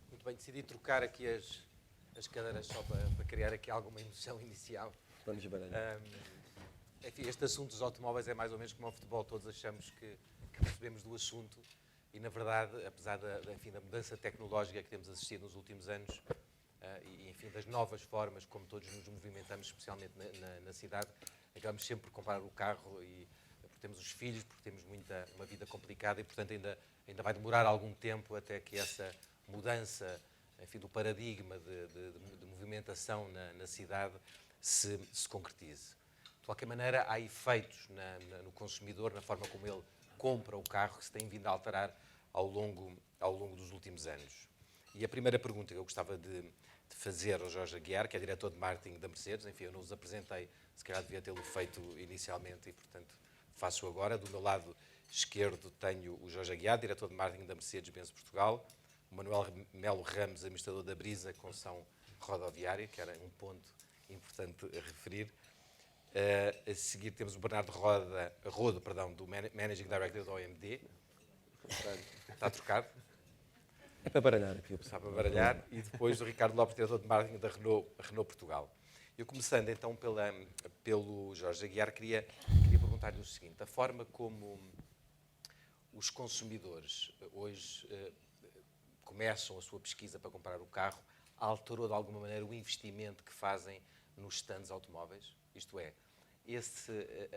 Muito bem, decidi trocar aqui as cadeiras só para criar aqui alguma emoção inicial. Vamos baralhar. Enfim, este assunto dos automóveis é mais ou menos como ao futebol, todos achamos que percebemos do assunto e, na verdade, apesar da mudança tecnológica que temos assistido nos últimos anos e, enfim, das novas formas como todos nos movimentamos, especialmente na cidade, acabamos sempre por comprar o carro e porque temos os filhos, porque temos uma vida complicada e, portanto, ainda vai demorar algum tempo até que essa mudança, enfim, do paradigma de movimentação na cidade se concretize. De qualquer maneira, há efeitos no consumidor, na forma como ele compra o carro, que se tem vindo a alterar ao longo dos últimos anos. E a primeira pergunta que eu gostava de fazer ao Jorge Aguiar, que é diretor de marketing da Mercedes, enfim, eu não os apresentei, se calhar devia tê-lo feito inicialmente e, portanto, faço agora. Do meu lado esquerdo tenho o Jorge Aguiar, diretor de marketing da Mercedes-Benz Portugal, o Manuel Melo Ramos, administrador da Brisa Concessão Rodoviária, que era um ponto importante a referir. A seguir temos o Bernardo Rodo, do Managing Director da OMD. Está trocado? É para baralhar aqui. Está para baralhar. E depois o Ricardo Lopes, diretor de marketing da Renault Portugal. Eu, começando então pelo Jorge Aguiar, queria perguntar-lhe o seguinte: a forma como os consumidores hoje começam a sua pesquisa para comprar o carro alterou de alguma maneira o investimento que fazem nos stands automóveis? Isto é,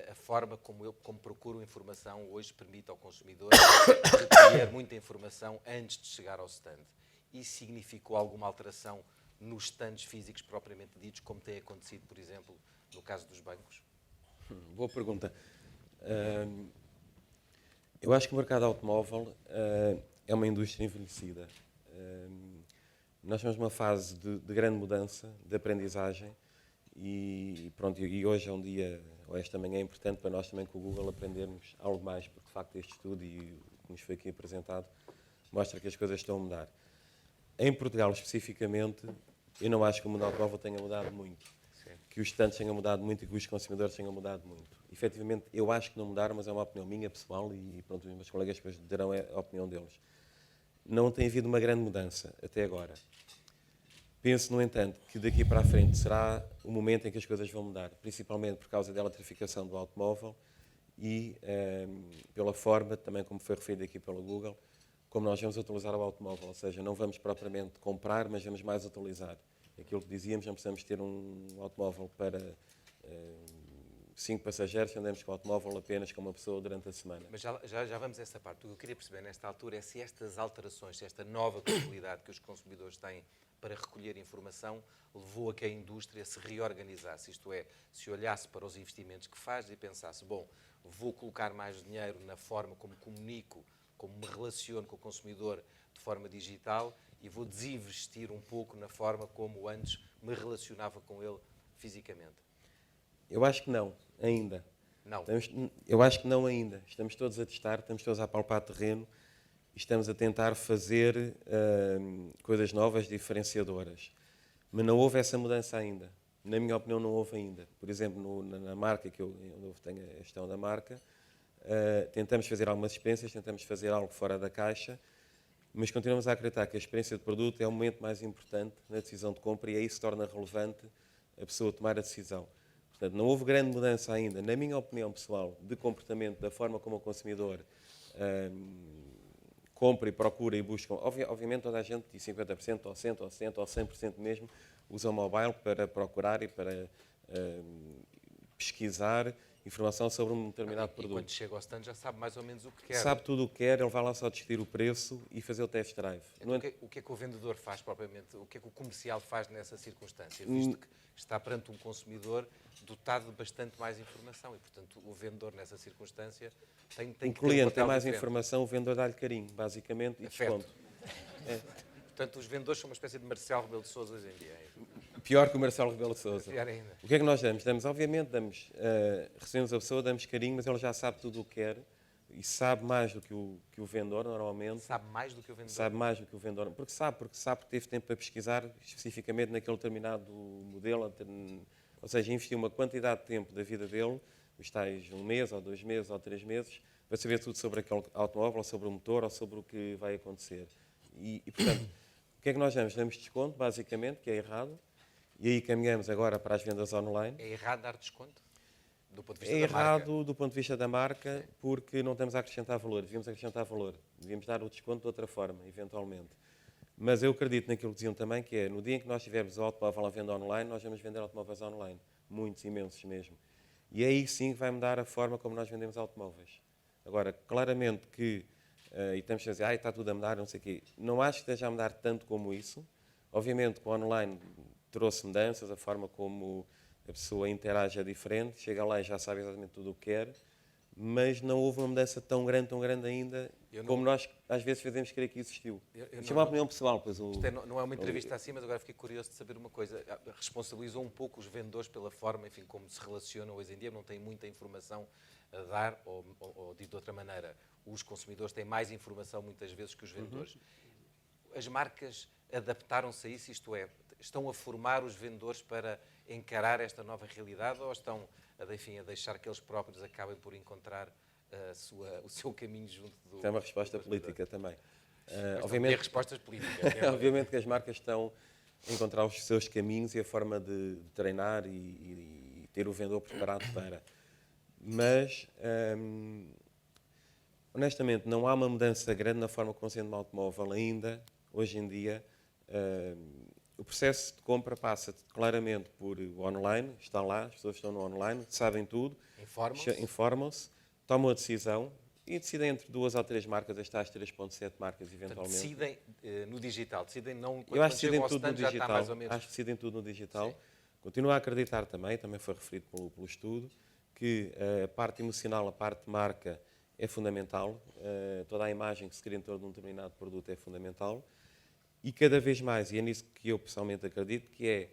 a forma como procuram informação hoje permite ao consumidor recolher muita informação antes de chegar ao stand. Isso significou alguma alteração nos stands físicos propriamente ditos, como tem acontecido, por exemplo, no caso dos bancos? Boa pergunta. Eu acho que o mercado automóvel é uma indústria envelhecida. Nós estamos numa fase de grande mudança, de aprendizagem, e hoje é um dia, ou esta manhã, é importante para nós também com o Google aprendermos algo mais, porque de facto este estudo e o que nos foi aqui apresentado mostra que as coisas estão a mudar. Em Portugal, especificamente, eu não acho que o mundo automóvel tenha mudado muito. Sim. Que os stands tenham mudado muito e que os consumidores tenham mudado muito. Efetivamente, eu acho que não mudaram, mas é uma opinião minha, pessoal, e pronto, os meus colegas depois darão a opinião deles. Não tem havido uma grande mudança até agora. Penso, no entanto, que daqui para a frente será o momento em que as coisas vão mudar, principalmente por causa da eletrificação do automóvel e pela forma, também como foi referido aqui pelo Google, como nós vamos utilizar o automóvel, ou seja, não vamos propriamente comprar, mas vamos mais utilizar. Aquilo que dizíamos, não precisamos ter um automóvel para 5 passageiros, andamos com o automóvel apenas com uma pessoa durante a semana. Mas já vamos a essa parte. O que eu queria perceber nesta altura é se estas alterações, se esta nova possibilidade que os consumidores têm para recolher informação levou a que a indústria se reorganizasse, isto é, se olhasse para os investimentos que faz e pensasse, bom, vou colocar mais dinheiro na forma como comunico, como me relaciono com o consumidor de forma digital e vou desinvestir um pouco na forma como antes me relacionava com ele fisicamente. Eu acho que não, ainda. Não? Eu acho que não ainda. Estamos todos a testar, estamos todos a palpar terreno e estamos a tentar fazer coisas novas, diferenciadoras. Mas não houve essa mudança ainda. Na minha opinião, não houve ainda. Por exemplo, na marca, onde eu tenho a gestão da marca, tentamos fazer algumas experiências, tentamos fazer algo fora da caixa mas continuamos a acreditar que a experiência de produto é o momento mais importante na decisão de compra e aí se torna relevante a pessoa tomar a decisão. Portanto, não houve grande mudança ainda, na minha opinião pessoal, de comportamento, da forma como o consumidor compra e procura e busca. Obviamente toda a gente, e 50%, ou 100%, ou 100%, ou 100% mesmo, usa o mobile para procurar e para pesquisar informação sobre um determinado E produto. quando chega ao stand já sabe mais ou menos o que quer. Sabe tudo o que quer, ele vai lá só discutir o preço e fazer o test drive. Então, o que é que o vendedor faz propriamente? O que é que o comercial faz nessa circunstância? Visto que está perante um consumidor dotado de bastante mais informação e, portanto, o vendedor nessa circunstância tem que ter O um cliente tem papel mais diferente. informação, o vendedor dá-lhe carinho, basicamente, e Afeto. desconto. Portanto, os vendedores são uma espécie de Marcelo Rebelo de Sousa hoje em dia. Pior que o Marcelo Rebelo de Sousa. Pior ainda. O que é que nós damos? Obviamente, recebemos a pessoa, damos carinho, mas ele já sabe tudo o que quer e sabe mais do que o vendedor, normalmente. Sabe mais do que o vendedor. Sabe mais do que o vendedor. Porque teve tempo para pesquisar especificamente naquele determinado modelo, ou seja, investiu uma quantidade de tempo da vida dele, os tais 1 mês, ou 2 meses, ou 3 meses, para saber tudo sobre aquele automóvel, ou sobre o motor, ou sobre o que vai acontecer. E portanto, o que é que nós damos? Damos desconto, basicamente, que é errado, e aí caminhamos agora para as vendas online. É errado dar desconto? Do ponto de vista É da marca? errado do ponto de vista da marca, porque não estamos a acrescentar valor. Devíamos acrescentar valor. Devíamos dar o desconto de outra forma, eventualmente. Mas eu acredito naquilo que diziam também, que é, no dia em que nós tivermos o automóvel à venda online, nós vamos vender automóveis online. Muitos, imensos mesmo. E aí sim vai mudar a forma como nós vendemos automóveis. Agora, claramente que, e estamos a dizer, está tudo a mudar, não sei o quê. Não acho que esteja a mudar tanto como isso. Obviamente que o online trouxe mudanças, a forma como a pessoa interage é diferente, chega lá e já sabe exatamente tudo o que quer, mas não houve uma mudança tão grande ainda, como nós às vezes fazemos crer que existiu. Isto é uma opinião pessoal. Pois Não é uma entrevista assim, mas agora fiquei curioso de saber uma coisa. Responsabilizou um pouco os vendedores pela forma, enfim, como se relacionam hoje em dia, não têm muita informação a dar, ou dito de outra maneira, os consumidores têm mais informação muitas vezes que os vendedores. As marcas adaptaram-se a isso, isto é, estão a formar os vendedores para encarar esta nova realidade ou estão a deixar que eles próprios acabem por encontrar o seu caminho junto do... Tem uma resposta política também. Obviamente, respostas políticas. Obviamente que as marcas estão a encontrar os seus caminhos e a forma de treinar e ter o vendedor preparado para. Mas, honestamente, não há uma mudança grande na forma como se vende um automóvel ainda, hoje em dia. O processo de compra passa claramente por online, está lá, as pessoas estão no online, sabem tudo, informam-se, tomam a decisão e decidem entre 2 ou 3 marcas, as tais 3.7 marcas, eventualmente. Portanto, decidem no digital, decidem não... Eu acho que decidem tudo no stand, digital. mais ou menos... Acho que decidem tudo no digital. Sim. Continuo a acreditar também foi referido pelo estudo, que a parte emocional, a parte de marca é fundamental. Toda a imagem que se cria em torno de um determinado produto é fundamental. E cada vez mais, e é nisso que eu pessoalmente acredito, que é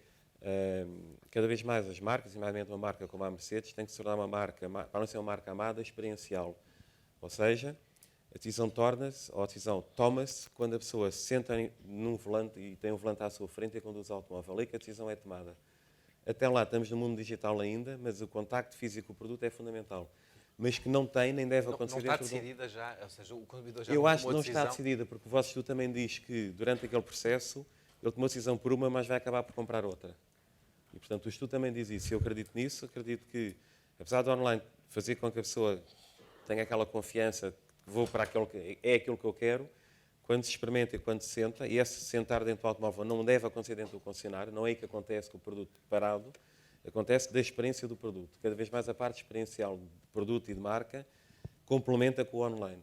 cada vez mais as marcas, e mais uma marca como a Mercedes, tem que se tornar uma marca, para não ser uma marca amada, experiencial. Ou seja, a decisão torna-se, ou a decisão toma-se, quando a pessoa se senta num volante e tem um volante à sua frente e conduz o automóvel. Ali que a decisão é tomada. Até lá estamos no mundo digital ainda, mas o contacto físico com o produto é fundamental. Mas que não tem, nem deve acontecer dentro do... Não está decidida já? Ou seja, o consumidor já eu acho que não decisão. Está decidida, porque o vosso estudo também diz que, durante aquele processo, ele tomou a decisão por uma, mas vai acabar por comprar outra. E, portanto, o estudo também diz isso. Eu acredito nisso, acredito que, apesar do online fazer com que a pessoa tenha aquela confiança que vou para aquilo que é aquilo que eu quero, quando se experimenta e quando se senta, e esse sentar dentro do automóvel não deve acontecer dentro do concessionário, não é aí que acontece com o produto parado, acontece da experiência do produto. Cada vez mais a parte experiencial de produto e de marca complementa com o online.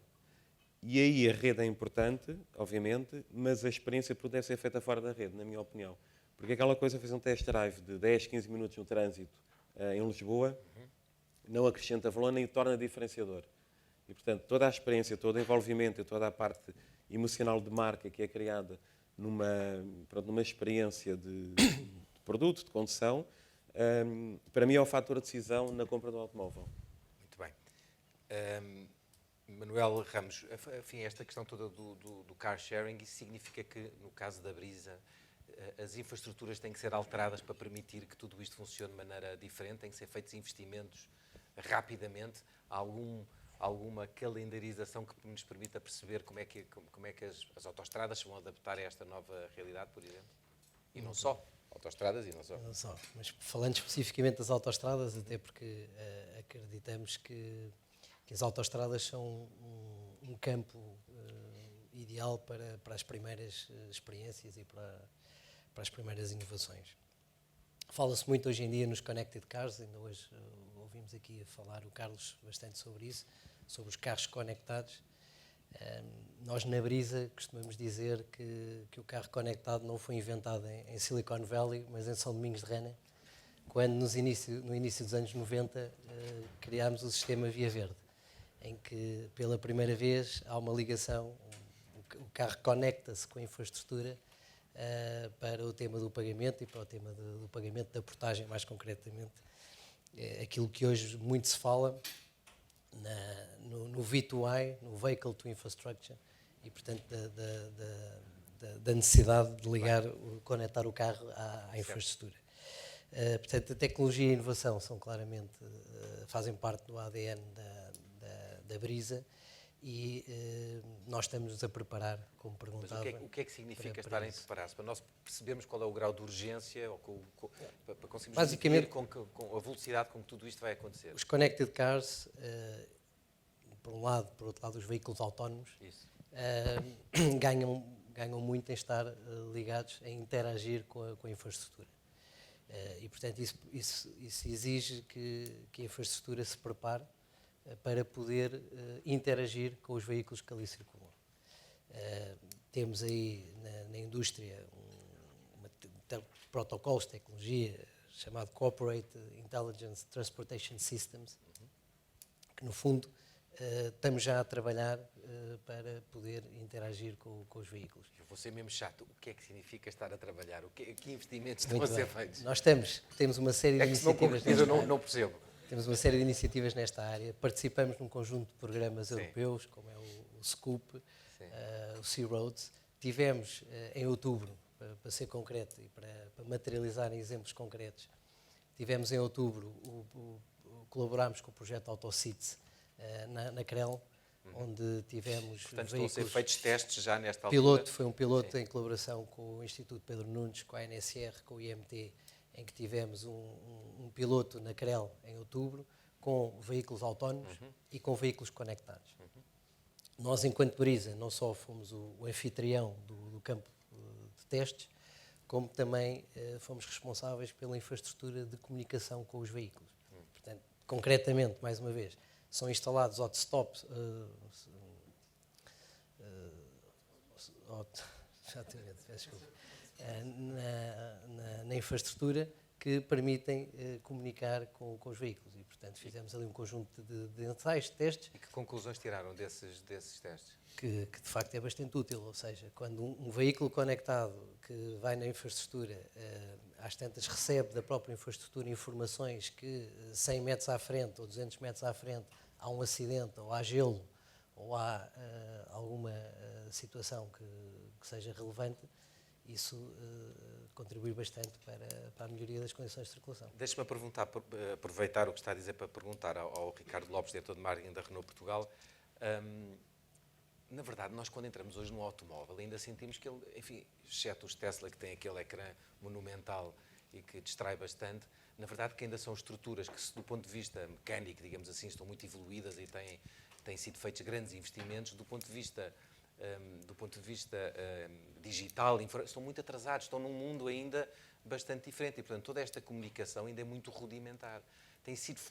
E aí a rede é importante, obviamente, mas a experiência deve ser feita fora da rede, na minha opinião. Porque aquela coisa de fazer um test drive de 10, 15 minutos no trânsito em Lisboa não acrescenta valor nem o torna diferenciador. E, portanto, toda a experiência, todo o envolvimento e toda a parte emocional de marca que é criada numa experiência de produto, de condução, para mim é o fator de decisão na compra do automóvel. Muito bem. Manuel Ramos, enfim, esta questão toda do car sharing, isso significa que, no caso da Brisa, as infraestruturas têm que ser alteradas para permitir que tudo isto funcione de maneira diferente, têm que ser feitos investimentos rapidamente. Há alguma calendarização que nos permita perceber como é que as autoestradas se vão adaptar a esta nova realidade, por exemplo? E não só, autoestradas e não só. Não só, mas falando especificamente das autoestradas, até porque acreditamos que as autoestradas são um campo ideal para as primeiras experiências e para as primeiras inovações. Fala-se muito hoje em dia nos connected cars, ainda hoje ouvimos aqui a falar o Carlos bastante sobre isso, sobre os carros conectados. Nós na Brisa costumamos dizer que o carro conectado não foi inventado em Silicon Valley, mas em São Domingos de Rana, quando no início dos anos 90 criámos o sistema Via Verde, em que pela primeira vez há uma ligação, o carro conecta-se com a infraestrutura para o tema do pagamento e para o tema do pagamento da portagem, mais concretamente. Aquilo que hoje muito se fala no V2I, no Vehicle to Infrastructure, e portanto da necessidade de ligar, conectar o carro à infraestrutura. Portanto, a tecnologia e a inovação são claramente, fazem parte do ADN da Brisa, e nós estamos a preparar, como perguntava. Mas o que é que significa estar em preparar-se? Para nós percebermos qual é o grau de urgência, ou para conseguirmos basicamente com a velocidade com que tudo isto vai acontecer. Os connected cars, por um lado, por outro lado, os veículos autónomos, ganham muito em estar ligados, em interagir com a infraestrutura. E, portanto, isso exige que a infraestrutura se prepare para poder interagir com os veículos que ali circulam. Temos aí na indústria protocolos de tecnologia chamado Corporate Intelligence Transportation Systems, que no fundo estamos já a trabalhar para poder interagir com os veículos. Eu vou ser mesmo chato. O que é que significa estar a trabalhar? Que investimentos estão a ser feitos? Nós temos uma série de iniciativas. Não percebo. Temos uma série de iniciativas nesta área. Participamos num conjunto de programas europeus, como é o SCOOP, o Sea Roads. Tivemos em outubro, para ser concreto e para materializar em exemplos concretos, tivemos em outubro, colaborámos com o projeto AutoSeats na CREL, onde tivemos portanto, veículos... estão a ser feitos testes já nesta altura? Foi um piloto em colaboração com o Instituto Pedro Nunes, com a NSR, com o IMT, em que tivemos um piloto na CREL em outubro, com veículos autónomos e com veículos conectados. Nós, enquanto Brisa, não só fomos o anfitrião do campo de testes, como também fomos responsáveis pela infraestrutura de comunicação com os veículos. Portanto, concretamente, mais uma vez, são instalados hotstops, na infraestrutura, que permitem comunicar com os veículos. E, portanto, fizemos ali um conjunto de ensaios, de testes. E que conclusões tiraram desses testes? Que de facto é bastante útil, ou seja, quando um veículo conectado que vai na infraestrutura, às tantas recebe da própria infraestrutura informações que 100 metros à frente ou 200 metros à frente há um acidente, ou há gelo, ou há alguma situação que seja relevante, isso contribui bastante para a melhoria das condições de circulação. Deixe-me aproveitar o que está a dizer para perguntar ao Ricardo Lopes, diretor de marketing da Renault Portugal. Na verdade, nós quando entramos hoje no automóvel ainda sentimos que ele, enfim, exceto os Tesla que têm aquele ecrã monumental e que distrai bastante, na verdade que ainda são estruturas que, do ponto de vista mecânico, digamos assim, estão muito evoluídas e têm sido feitos grandes investimentos. Do ponto de vista digital, estão muito atrasados, estão num mundo ainda bastante diferente e, portanto, toda esta comunicação ainda é muito rudimentar. Tem sido,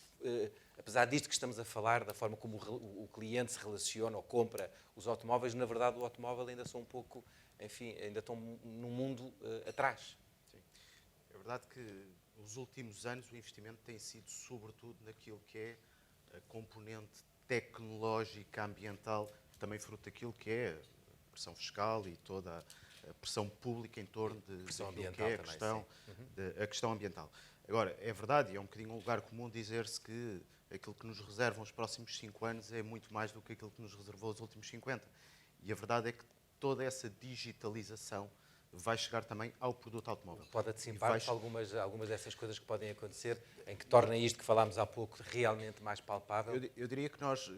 apesar disto que estamos a falar, da forma como o cliente se relaciona ou compra os automóveis, na verdade o automóvel ainda são um pouco, enfim, ainda estão num mundo atrás. Sim. É verdade que nos últimos anos o investimento tem sido sobretudo naquilo que é a componente tecnológica, ambiental, também fruto daquilo que é a pressão fiscal e toda a pressão pública em torno daquilo que é a questão ambiental. Agora, é verdade, e é um bocadinho um lugar comum dizer-se que aquilo que nos reservam os próximos 5 anos é muito mais do que aquilo que nos reservou os últimos 50. E a verdade é que toda essa digitalização vai chegar também ao produto automóvel. Pode antecipar-nos algumas dessas coisas que podem acontecer, em que tornem isto que falámos há pouco realmente mais palpável? Eu diria que nós,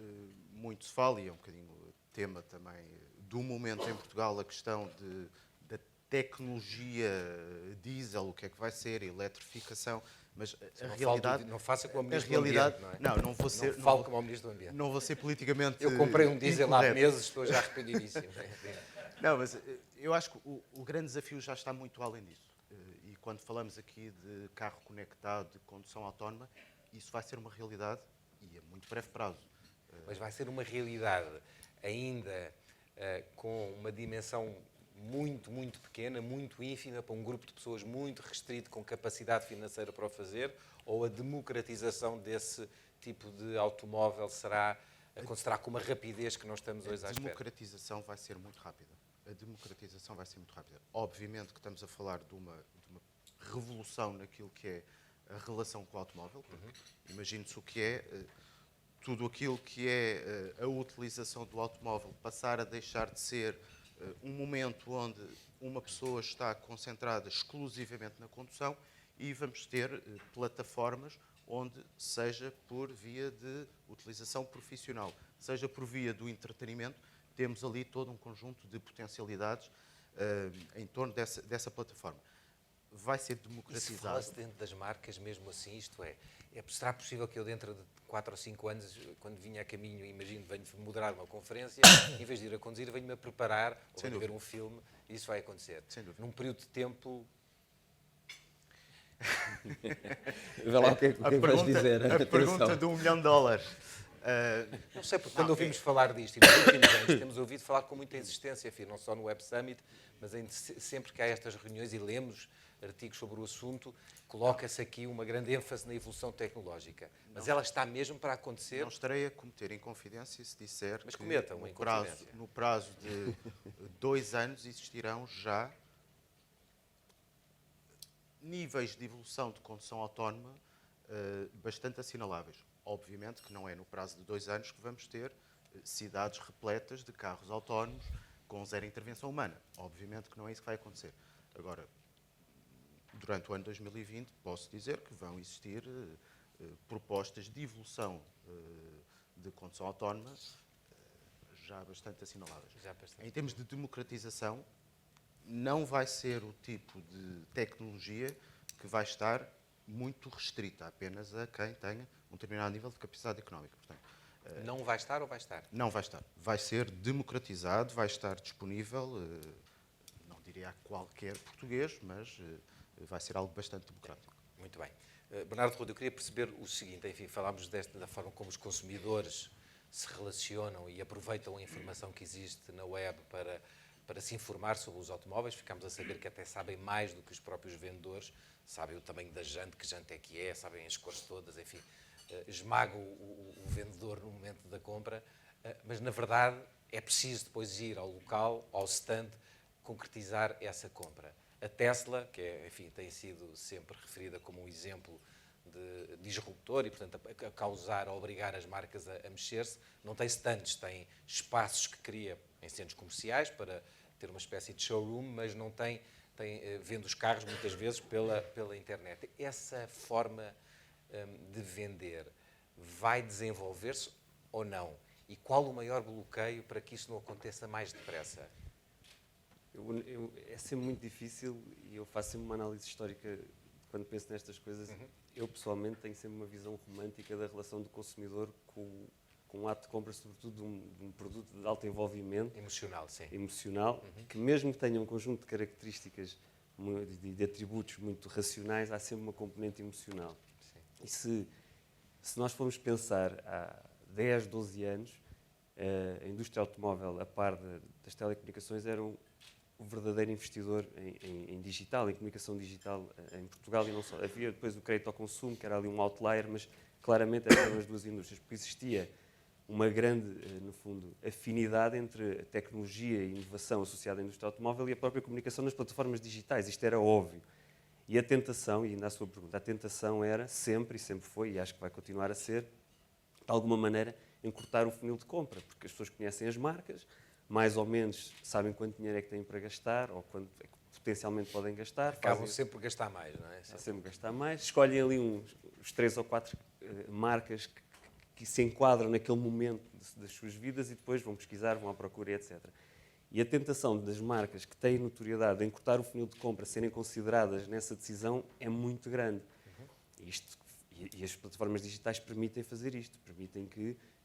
muito se fala, e é um bocadinho tema também do momento em Portugal, a questão da tecnologia diesel, o que é que vai ser, a eletrificação, mas a realidade... Não faça como o Ministro do Ambiente, não é? Não vou ser... Não falo como o Ministro do Ambiente. Não vou ser politicamente Eu comprei um diesel há incorreto. meses, estou já arrependidíssimo. Não, mas eu acho que o grande desafio já está muito além disso. E quando falamos aqui de carro conectado, de condução autónoma, isso vai ser uma realidade e a muito breve prazo. Mas vai ser uma realidade ainda com uma dimensão muito, muito pequena, muito ínfima, para um grupo de pessoas muito restrito, com capacidade financeira para o fazer, ou a democratização desse tipo de automóvel acontecerá com uma rapidez que não estamos hoje à espera? A democratização vai ser muito rápida. A democratização vai ser muito rápida. Obviamente que estamos a falar de uma revolução naquilo que é a relação com o automóvel. Imagine-se o que é tudo aquilo que é a utilização do automóvel passar a deixar de ser um momento onde uma pessoa está concentrada exclusivamente na condução e vamos ter plataformas onde, seja por via de utilização profissional, seja por via do entretenimento, temos ali todo um conjunto de potencialidades em torno dessa plataforma. Vai ser democratizado. E se fala-se dentro das marcas mesmo assim, isto será possível que eu dentro de 4 ou 5 anos, quando vinha a caminho, imagino, venho moderar uma conferência, em vez de ir a conduzir, venho-me a preparar, ou venho ver um filme, e isso vai acontecer. Sem dúvida. Num período de tempo... Vê lá o que é que vais dizer. A pergunta de $1 milhão. Não sei, porque quando ouvimos falar disto, e nos últimos anos temos ouvido falar com muita insistência, enfim, não só no Web Summit, mas sempre que há estas reuniões e lemos artigos sobre o assunto, coloca-se aqui uma grande ênfase na evolução tecnológica. Mas ela está mesmo para acontecer? Não estarei a cometer inconfidência se disser mas que cometa uma inconfidência. no prazo de 2 anos existirão já níveis de evolução de condução autónoma bastante assinaláveis. Obviamente que não é no prazo de 2 anos que vamos ter cidades repletas de carros autónomos com zero intervenção humana. Obviamente que não é isso que vai acontecer. Agora, durante o ano 2020, posso dizer que vão existir propostas de evolução de condução autónoma já bastante assinaláveis. Em termos de democratização, não vai ser o tipo de tecnologia que vai estar muito restrita apenas a quem tenha um determinado nível de capacidade económica. Portanto, não vai estar ou vai estar? Não vai estar. Vai ser democratizado, vai estar disponível, não diria a qualquer português, mas vai ser algo bastante democrático. Muito bem. Bernardo Ruda, eu queria perceber o seguinte, enfim, falámos da forma como os consumidores se relacionam e aproveitam a informação que existe na web para se informar sobre os automóveis. Ficámos a saber que até sabem mais do que os próprios vendedores, sabem o tamanho da jante, que jante é que é, sabem as cores todas, enfim, esmagam o vendedor no momento da compra, mas na verdade é preciso depois ir ao local, ao stand, concretizar essa compra. A Tesla, que enfim, tem sido sempre referida como um exemplo de disruptor e, portanto, a obrigar as marcas a mexer-se, não tem stands, tem espaços que cria em centros comerciais para ter uma espécie de showroom, mas não vende os carros muitas vezes pela internet. Essa forma de vender vai desenvolver-se ou não? E qual o maior bloqueio para que isso não aconteça mais depressa? É sempre muito difícil e eu faço sempre uma análise histórica quando penso nestas coisas. Eu, pessoalmente, tenho sempre uma visão romântica da relação do consumidor com o ato de compra, sobretudo de um produto de alto envolvimento. Emocional, sim. Emocional, que mesmo que tenha um conjunto de características e de atributos muito racionais, há sempre uma componente emocional. Sim. E se nós formos pensar há 10, 12 anos, a indústria automóvel, a par das telecomunicações, era o verdadeiro investidor em digital, em comunicação digital em Portugal e não só. Havia depois o crédito ao consumo, que era ali um outlier, mas claramente eram as duas indústrias, porque existia uma grande, no fundo, afinidade entre a tecnologia e inovação associada à indústria automóvel e a própria comunicação nas plataformas digitais. Isto era óbvio. E a tentação, e na sua pergunta, a tentação era sempre, e sempre foi, e acho que vai continuar a ser, de alguma maneira, encurtar o funil de compra, porque as pessoas conhecem as marcas, mais ou menos sabem quanto dinheiro é que têm para gastar, ou potencialmente podem gastar. Acabam sempre por gastar mais, não é? Sempre gastar mais. Escolhem ali uns 3 ou 4 marcas que se enquadram naquele momento das suas vidas e depois vão pesquisar, vão à procura, etc. E a tentação das marcas que têm notoriedade em encurtar o funil de compra, serem consideradas nessa decisão, é muito grande. E as plataformas digitais permitem fazer isto, permitem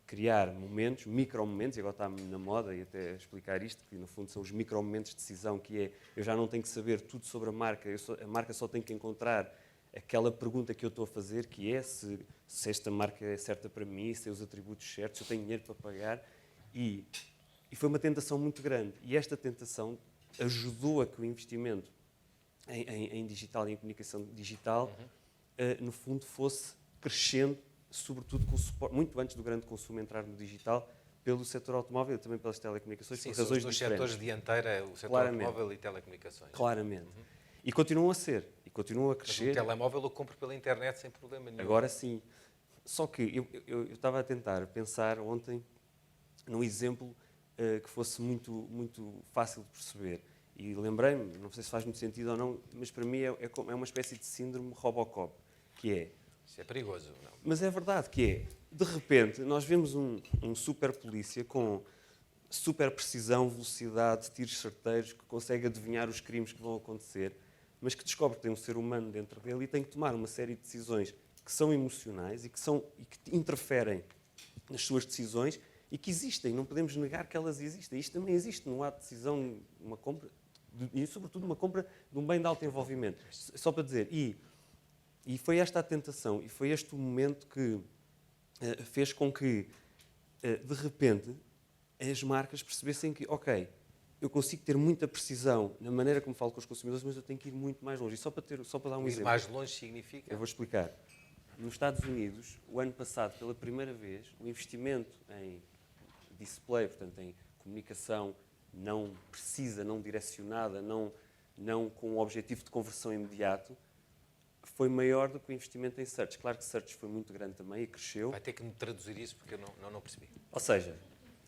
criar momentos, micromomentos, e agora está na moda, e até explicar isto, que no fundo são os micromomentos de decisão, que é, eu já não tenho que saber tudo sobre a marca, a marca só tem que encontrar aquela pergunta que eu estou a fazer, que é se esta marca é certa para mim, se tem os atributos certos, se eu tenho dinheiro para pagar, e foi uma tentação muito grande. E esta tentação ajudou a que o investimento em digital e em comunicação digital, no fundo, fosse crescendo, sobretudo com o suporte, muito antes do grande consumo entrar no digital, pelo setor automóvel e também pelas telecomunicações, Sim, por razões os diferentes. setores dianteira, o setor automóvel e telecomunicações. Claramente. E continuam a ser, e continuam a crescer. Mas um telemóvel eu compro pela internet sem problema nenhum. Agora sim. Só que eu estava a tentar pensar ontem num exemplo que fosse muito fácil de perceber. E lembrei-me, não sei se faz muito sentido ou não, mas para mim é uma espécie de síndrome Robocop, que é... Isso é perigoso, não? Mas é verdade que é, de repente, nós vemos um super polícia com super precisão, velocidade, tiros certeiros, que consegue adivinhar os crimes que vão acontecer, mas que descobre que tem um ser humano dentro dele e tem que tomar uma série de decisões que são emocionais e que interferem nas suas decisões e que existem, não podemos negar que elas existem. Isto também existe num ato de decisão, uma compra, e sobretudo uma compra de um bem de alto envolvimento. Só para dizer, e foi esta a tentação, e foi este o momento que fez com que, de repente, as marcas percebessem que, ok, eu consigo ter muita precisão na maneira como falo com os consumidores, mas eu tenho que ir muito mais longe. E só para dar um exemplo. Mais longe significa? Eu vou explicar. Nos Estados Unidos, o ano passado, pela primeira vez, o investimento em display, portanto, em comunicação não precisa, não direcionada, não com o objetivo de conversão imediato, foi maior do que o investimento em search. Claro que search foi muito grande também e cresceu. Vai ter que me traduzir isso porque eu não percebi. Ou seja,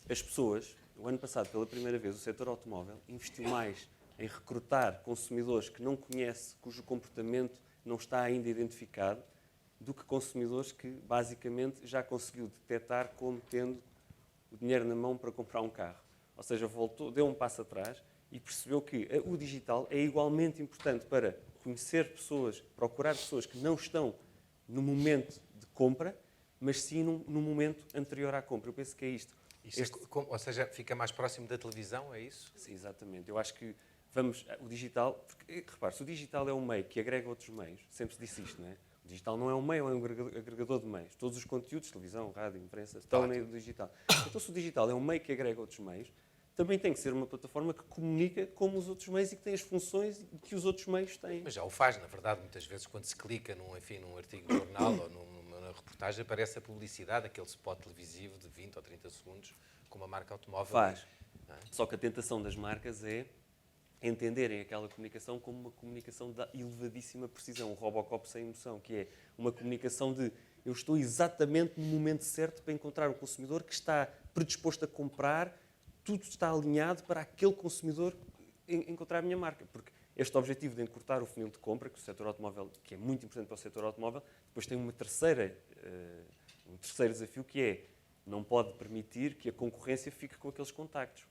as pessoas, o ano passado, pela primeira vez, o setor automóvel investiu mais em recrutar consumidores que não conhece, cujo comportamento não está ainda identificado, do que consumidores que, basicamente, já conseguiu detectar como tendo o dinheiro na mão para comprar um carro. Ou seja, deu um passo atrás e percebeu que o digital é igualmente importante para conhecer pessoas, procurar pessoas que não estão no momento de compra, mas sim no momento anterior à compra. Eu penso que é isto. Ou seja, fica mais próximo da televisão, é isso? Sim, exatamente. Eu acho que o digital... Porque, repare, se o digital é um meio que agrega outros meios, sempre se disse isto, não é? O digital não é um meio, é um agregador de meios. Todos os conteúdos, televisão, rádio, imprensa, estão no digital. Então, se o digital é um meio que agrega outros meios, também tem que ser uma plataforma que comunica como os outros meios e que tem as funções que os outros meios têm. Mas já o faz, na verdade, muitas vezes, quando se clica num artigo de jornal ou numa reportagem, aparece a publicidade, aquele spot televisivo de 20 ou 30 segundos com uma marca automóvel. Faz. Só que a tentação das marcas é entenderem aquela comunicação como uma comunicação de elevadíssima precisão, um Robocop sem emoção, que é uma comunicação de eu estou exatamente no momento certo para encontrar um consumidor que está predisposto a comprar, tudo está alinhado para aquele consumidor encontrar a minha marca. Porque este objetivo de encurtar o funil de compra, que o setor automóvel, que é muito importante para o setor automóvel, depois tem um terceiro desafio, que é não pode permitir que a concorrência fique com aqueles contactos.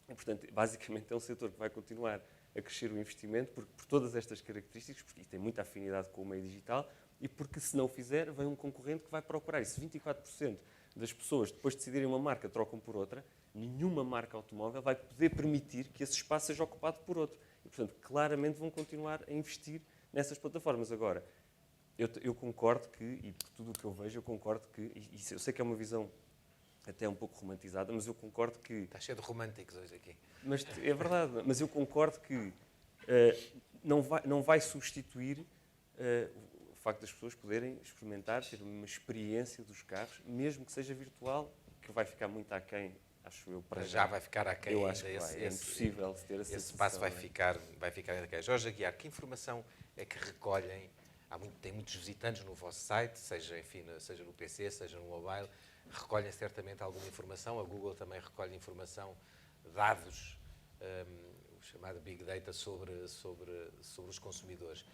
E, portanto, basicamente é um setor que vai continuar a crescer o investimento por todas estas características, porque tem muita afinidade com o meio digital, e porque se não o fizer, vem um concorrente que vai procurar. E se 24% das pessoas, depois de decidirem uma marca, trocam por outra, nenhuma marca automóvel vai poder permitir que esse espaço seja ocupado por outro. E, portanto, claramente vão continuar a investir nessas plataformas. Agora, eu concordo que, e por tudo o que eu vejo, eu concordo que, e eu sei que é uma visão até um pouco romantizada, mas eu concordo que... Está cheio de românticos hoje aqui. Mas é verdade, mas eu concordo que não vai substituir o facto das pessoas poderem experimentar, ter uma experiência dos carros, mesmo que seja virtual, que vai ficar muito aquém, acho eu, para já. Vai ficar aquém. Eu acho que é impossível ter essa Esse passo vai sensação, ficar aquém. Jorge Aguiar, que informação é que recolhem? Tem muitos visitantes no vosso site, seja no PC, seja no mobile, recolhem certamente alguma informação, a Google também recolhe informação, dados, chamado Big Data sobre os consumidores.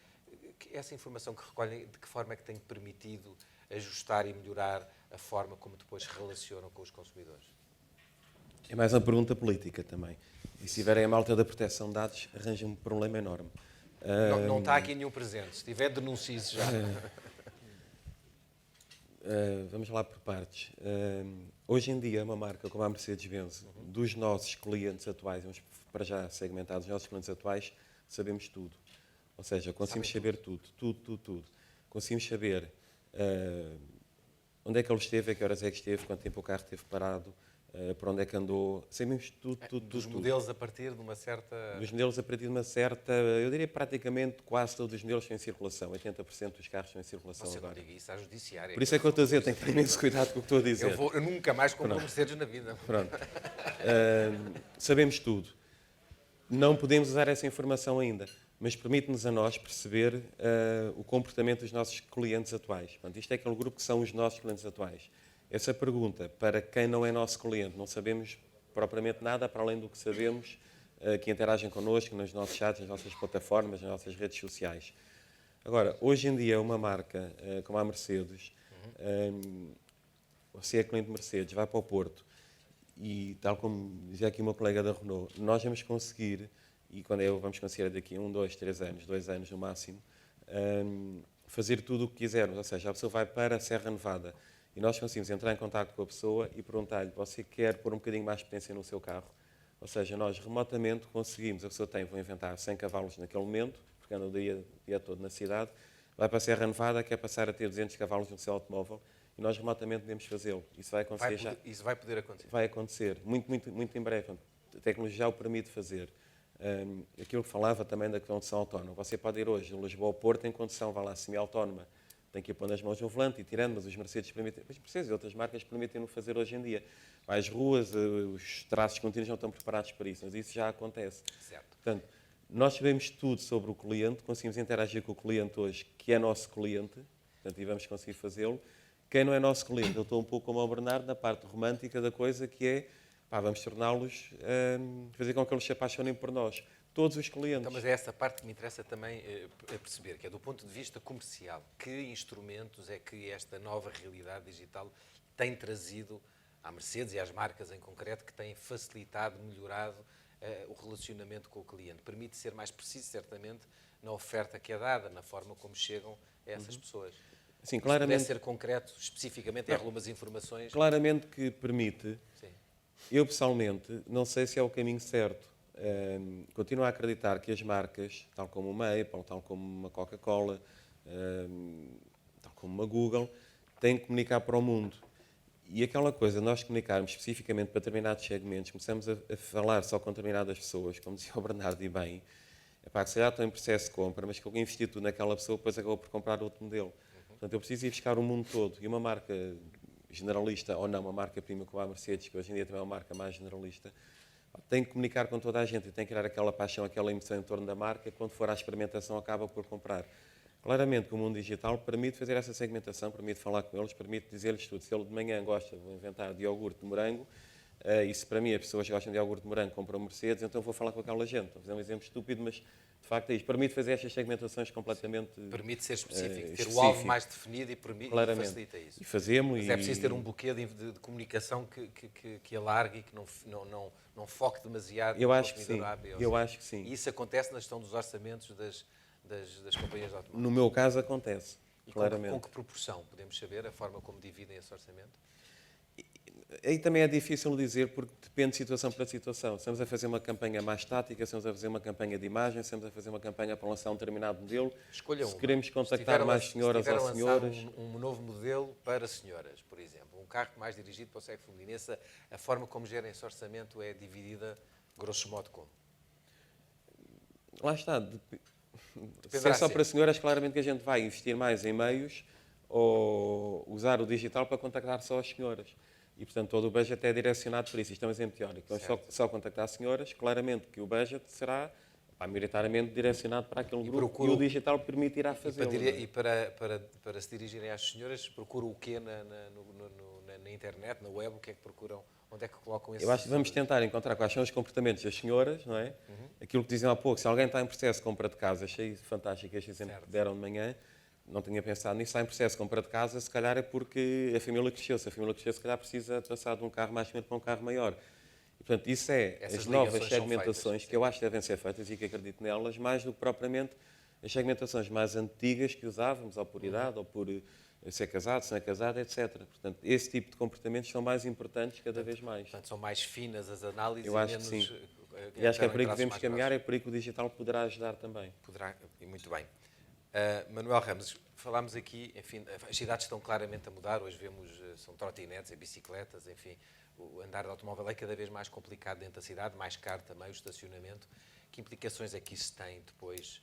Essa informação que recolhem, de que forma é que tem permitido ajustar e melhorar a forma como depois se relacionam com os consumidores? É mais uma pergunta política também. E se tiverem a malta da proteção de dados, arranja um problema enorme. Não está aqui nenhum presente. Se tiver, denuncie-se já. Vamos lá por partes. Hoje em dia, uma marca como a Mercedes-Benz, dos nossos clientes atuais, vamos para já segmentar, dos nossos clientes atuais, sabemos tudo. Ou seja, conseguimos saber tudo. Conseguimos saber onde é que ele esteve, a que horas é que esteve, quanto tempo o carro esteve parado, para onde é que andou. Sabemos tudo. Dos modelos a partir de uma certa... Dos modelos a partir de uma certa... Eu diria praticamente quase todos os modelos estão em circulação. 80% dos carros estão em circulação Você agora. não diga isso à judiciária. Por isso é que eu estou a dizer, tenho que ter imenso cuidado com o que estou a dizer. Eu nunca mais compro Mercedes na vida. Pronto. Sabemos tudo. Não podemos usar essa informação ainda, mas permite-nos a nós perceber o comportamento dos nossos clientes atuais. Portanto, isto é aquele grupo que são os nossos clientes atuais. Essa pergunta, para quem não é nosso cliente, não sabemos propriamente nada, para além do que sabemos que interagem connosco nos nossos chats, nas nossas plataformas, nas nossas redes sociais. Agora, hoje em dia, uma marca como a Mercedes, você é cliente de Mercedes, vai para o Porto, e tal como dizia aqui o meu colega da Renault, nós vamos conseguir, e quando vamos conseguir daqui a 1, 2, 3 anos, 2 anos no máximo, fazer tudo o que quisermos. Ou seja, a pessoa vai para a Serra Nevada e nós conseguimos entrar em contato com a pessoa e perguntar-lhe: você quer pôr um bocadinho mais de potência no seu carro? Ou seja, nós remotamente conseguimos, a pessoa vou inventar 100 cavalos naquele momento, porque anda o dia todo na cidade, vai para a Serra Nevada, quer passar a ter 200 cavalos no seu automóvel, e nós remotamente podemos fazê-lo. Isso vai acontecer já. Isso vai poder acontecer? Vai acontecer, muito em breve. A tecnologia já o permite fazer. Aquilo que falava também da condução autónoma. Você pode ir hoje de Lisboa ao Porto em condução, vai lá, semi-autónoma. Tem que ir pondo as mãos no volante e tirando, mas os Mercedes permitem, mas Mercedes e outras marcas permitem-no fazer hoje em dia. As ruas, os traços contínuos não estão preparados para isso, mas isso já acontece. Certo. Portanto, nós sabemos tudo sobre o cliente, conseguimos interagir com o cliente hoje, que é nosso cliente, portanto, e vamos conseguir fazê-lo. Quem não é nosso cliente, eu estou um pouco como o Bernardo, na parte romântica da coisa, que é, vamos torná-los, fazer com que eles se apaixonem por nós. Todos os clientes. Então, mas é essa parte que me interessa também perceber, que é do ponto de vista comercial. Que instrumentos é que esta nova realidade digital tem trazido à Mercedes e às marcas em concreto, que têm facilitado, melhorado o relacionamento com o cliente? Permite ser mais preciso, certamente, na oferta que é dada, na forma como chegam a essas pessoas. Sim, claramente. Se puder ser concreto, especificamente, em algumas informações... Claramente que permite. Sim. Eu, pessoalmente, não sei se é o caminho certo. Continuo a acreditar que as marcas, tal como uma Apple, tal como uma Coca-Cola, tal como uma Google, têm que comunicar para o mundo. E aquela coisa, nós comunicarmos especificamente para determinados segmentos, começamos a falar só com determinadas pessoas, como dizia o Bernardo e bem, que se já estão em processo de compra, mas que eu investi tudo naquela pessoa, depois acabou por comprar outro modelo. Portanto, eu preciso ir buscar o mundo todo. E uma marca generalista, ou não, uma marca prima como a Mercedes, que hoje em dia também é uma marca mais generalista, tem que comunicar com toda a gente e tem que criar aquela paixão, aquela emoção em torno da marca, quando for à experimentação acaba por comprar. Claramente que o mundo digital permite fazer essa segmentação, permite falar com eles, permite dizer-lhes tudo. Se ele de manhã gosta, vou inventar, de iogurte de morango, e se para mim as pessoas gostam de iogurte de morango, compram Mercedes, então vou falar com aquela gente. Vou fazer um exemplo estúpido, mas de facto é isto. Permite fazer estas segmentações completamente... Permite ser específico, ter o alvo mais definido e facilita isso. E fazemos. Mas é preciso ter um buquê de comunicação que alargue e que não foque demasiado no consumidor A, B ou C. Eu acho que sim. E isso acontece na gestão dos orçamentos das companhias de automóveis? No meu caso acontece, e claramente. Com que proporção? Podemos saber a forma como dividem esse orçamento? Aí também é difícil dizer, porque depende de situação para situação. Estamos a fazer uma campanha mais tática, estamos a fazer uma campanha de imagem, estamos a fazer uma campanha para lançar um determinado modelo. Escolha se queremos contactar mais senhoras ou senhores... um novo modelo para senhoras, por exemplo, um carro mais dirigido para o sexo feminino, a forma como gerem esse orçamento é dividida, grosso modo, como? Lá está. Se é só para senhoras, claramente que a gente vai investir mais em meios ou usar o digital para contactar só as senhoras. E, portanto, todo o budget é direcionado para isso. Isto é um exemplo teórico. Vamos só contactar senhoras, claramente que o budget será maioritariamente direcionado para aquele grupo e o digital permitirá fazê-lo. E para se dirigirem às senhoras, procuram o quê na internet, na web? O que é que procuram Onde é que colocam esse... Eu acho que vamos tentar encontrar quais são os comportamentos das senhoras, não é? Aquilo que diziam há pouco, se alguém está em processo de compra de casa, achei fantástico este exemplo que deram de manhã, não tinha pensado nisso, está em processo de compra de casa, se calhar é porque a família cresceu. Se a família cresceu, se calhar precisa passar de um carro mais pequeno para um carro maior. E, portanto, isso é Essas as novas ligações são segmentações feitas, que eu acho que devem ser feitas e que acredito nelas, mais do que propriamente as segmentações mais antigas que usávamos, ou por idade, ou por ser casado, se não é casado, etc. Portanto, esse tipo de comportamentos são mais importantes cada vez mais. Portanto, são mais finas as análises Eu e acho que menos... sim. E acho que é por aí que devemos caminhar, é por aí que o digital poderá ajudar também. Poderá, e muito bem. Manuel Ramos, falámos aqui, enfim, as cidades estão claramente a mudar, hoje vemos, são trotinetes, bicicletas, enfim, o andar de automóvel é cada vez mais complicado dentro da cidade, mais caro também o estacionamento. Que implicações é que isso tem depois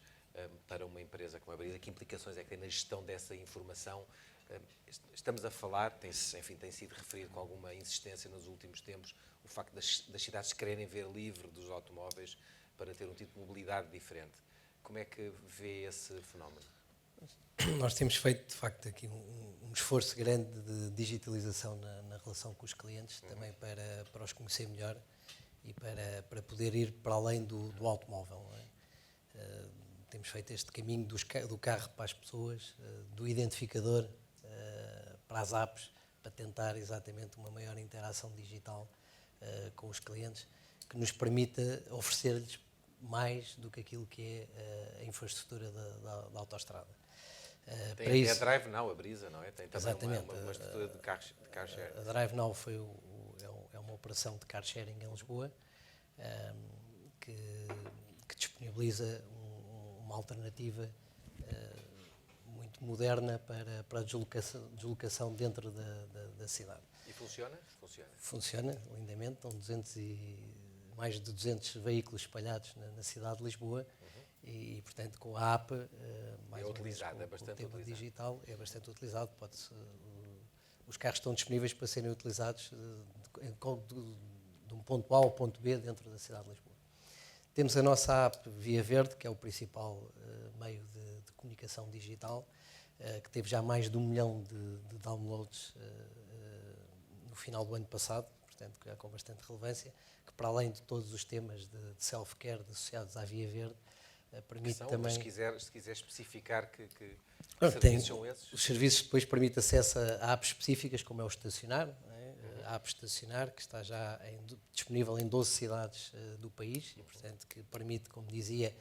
para uma empresa como a Brisa? Que implicações é que tem na gestão dessa informação? Estamos a falar, tem sido referido com alguma insistência nos últimos tempos, o facto das cidades quererem ver livre dos automóveis para ter um tipo de mobilidade diferente. Como é que vê esse fenómeno? Nós temos feito, de facto, aqui um esforço grande de digitalização na relação com os clientes, também para os conhecer melhor e para poder ir para além do automóvel. Não é? Temos feito este caminho do carro para as pessoas, do identificador para as apps, para tentar exatamente uma maior interação digital com os clientes, que nos permita oferecer-lhes mais do que aquilo que é a infraestrutura da autoestrada. Tem a Drive Now, a Brisa, não é? Tem também exatamente, uma estrutura de car sharing. A Drive Now é uma operação de car sharing em Lisboa, que disponibiliza uma alternativa muito moderna para a deslocação dentro da cidade. E funciona? Funciona lindamente, estão mais de 200 veículos espalhados na cidade de Lisboa e, portanto, com a app, mais utilizado, com, é bastante com o tema utilizado. digital, é bastante utilizado. Os carros estão disponíveis para serem utilizados de um ponto A ao ponto B dentro da cidade de Lisboa. Temos a nossa app Via Verde, que é o principal meio de comunicação digital, que teve já mais de 1 milhão de downloads no final do ano passado, portanto, com bastante relevância, que para além de todos os temas de self-care associados à Via Verde, permite também... Se quiser especificar que tem, serviços são esses? Os serviços depois permitem acesso a apps específicas, como é o Estacionar, não é? A app Estacionar, que está já disponível em 12 cidades do país e, portanto, que permite, como dizia,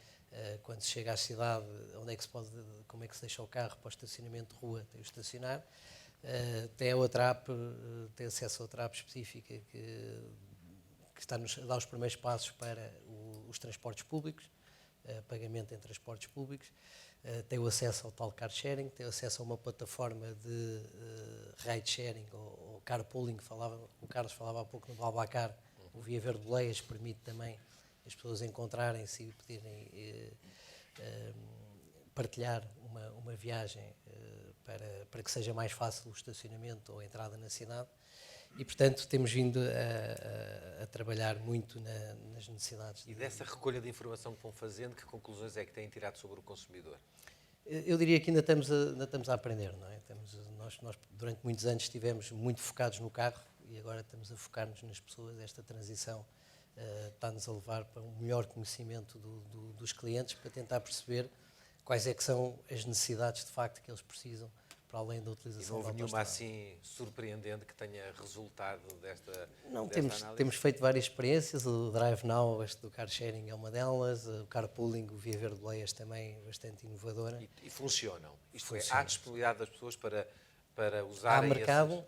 quando se chega à cidade, como é que se deixa o carro para o estacionamento de rua, tem o Estacionar. Tem outra app, tem acesso a outra app específica que está a dar os primeiros passos para os transportes públicos, pagamento em transportes públicos. Tem o acesso ao tal car sharing, tem acesso a uma plataforma de ride sharing ou carpooling, o Carlos falava há pouco no BlaBlaCar, o Via Verde Boleias permite também as pessoas encontrarem-se e poderem partilhar uma viagem para que seja mais fácil o estacionamento ou a entrada na cidade. E, portanto, temos vindo a trabalhar muito nas necessidades. E dessa recolha de informação que vão fazendo, que conclusões é que têm tirado sobre o consumidor? Eu diria que ainda estamos a aprender, não é? Nós, durante muitos anos, estivemos muito focados no carro e agora estamos a focar-nos nas pessoas. Esta transição está-nos a levar para um melhor conhecimento dos clientes, para tentar perceber quais é que são as necessidades, de facto, que eles precisam, para além da utilização da autoestrada. E não houve nenhuma assim surpreendente que tenha resultado desta Não, análise? temos feito várias experiências, o Drive Now, este do car sharing é uma delas, o carpooling, o Via Verde Boleias também, bastante inovadora. E funcionam? Isto Funciona. há disponibilidade das pessoas para usarem Há mercado,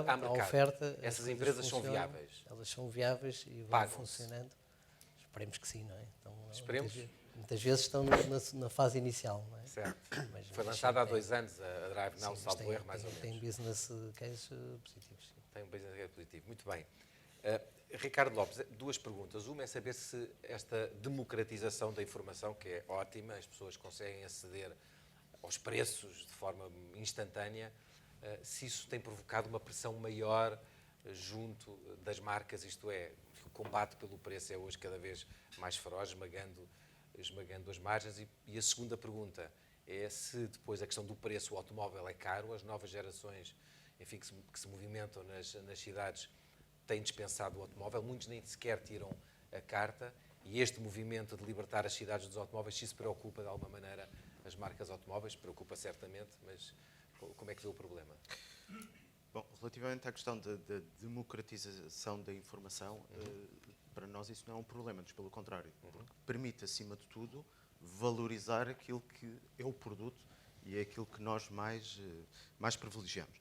há oferta. Essas empresas são funcionam, viáveis? Elas são viáveis e vão Pagam-se? funcionando. Esperemos que sim, não é? Então, Esperemos. Muitas vezes estão na fase inicial, não é? Certo. Mas Foi lançada há sim, 2 anos, a Drive Now, sim, salvo erro, mais ou menos. Tem business cases positivos, sim. Tem um business case positivo. Muito bem. Ricardo Lopes, 2 perguntas. Uma é saber se esta democratização da informação, que é ótima, as pessoas conseguem aceder aos preços de forma instantânea, se isso tem provocado uma pressão maior junto das marcas, isto é, o combate pelo preço é hoje cada vez mais feroz, esmagando as margens. E a segunda pergunta é se depois a questão do preço, o automóvel é caro, as novas gerações, enfim, que se movimentam nas cidades, têm dispensado o automóvel, muitos nem sequer tiram a carta, e este movimento de libertar as cidades dos automóveis, se isso preocupa de alguma maneira as marcas automóveis, preocupa certamente, mas como é que vê o problema? Bom, relativamente à questão da democratização da informação, para nós isso não é um problema, mas pelo contrário, porque permite, acima de tudo, valorizar aquilo que é o produto e é aquilo que nós mais privilegiamos.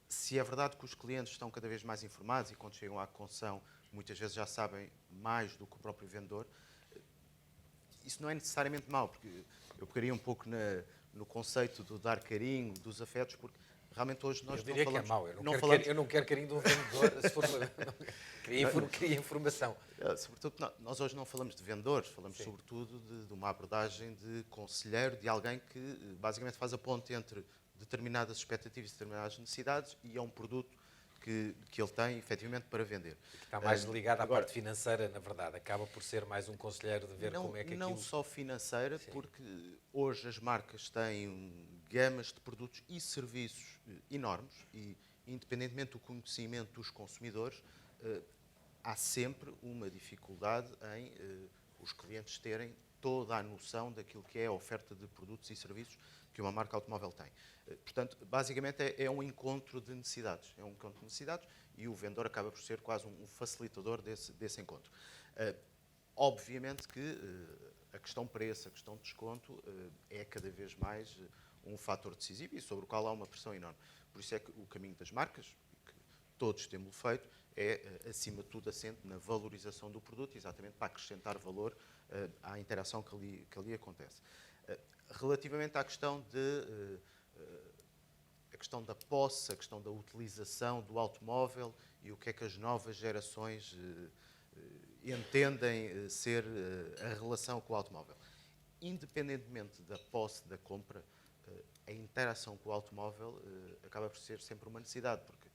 Se é verdade que os clientes estão cada vez mais informados e quando chegam à concessão muitas vezes já sabem mais do que o próprio vendedor, isso não é necessariamente mau, porque eu pegaria um pouco no conceito do dar carinho, dos afetos, porque realmente hoje nós eu diria não falamos... que é mau, eu não quero carinho de um vendedor, se for queria informação. Sobretudo, nós hoje não falamos de vendedores, falamos sobretudo de uma abordagem de conselheiro, de alguém que basicamente faz a ponte entre determinadas expectativas e determinadas necessidades e é um produto que ele tem, efetivamente, para vender. Que está mais ligado à parte financeira, na verdade. Acaba por ser mais um conselheiro de ver como é que não aquilo... só financeira, porque hoje as marcas têm gamas de produtos e serviços enormes e, independentemente do conhecimento dos consumidores, há sempre uma dificuldade em os clientes terem toda a noção daquilo que é a oferta de produtos e serviços que uma marca automóvel tem. Portanto, basicamente é um encontro de necessidades. É um encontro de necessidades e o vendedor acaba por ser quase um facilitador desse encontro. Obviamente que a questão preço, a questão de desconto é cada vez mais um fator decisivo e sobre o qual há uma pressão enorme. Por isso é que o caminho das marcas, que todos temos feito, é, acima de tudo, assente na valorização do produto, exatamente para acrescentar valor à interação que ali acontece. Relativamente à questão a questão da posse, a questão da utilização do automóvel e o que é que as novas gerações entendem ser a relação com o automóvel. Independentemente da posse, da compra, a interação com o automóvel acaba por ser sempre uma necessidade, porque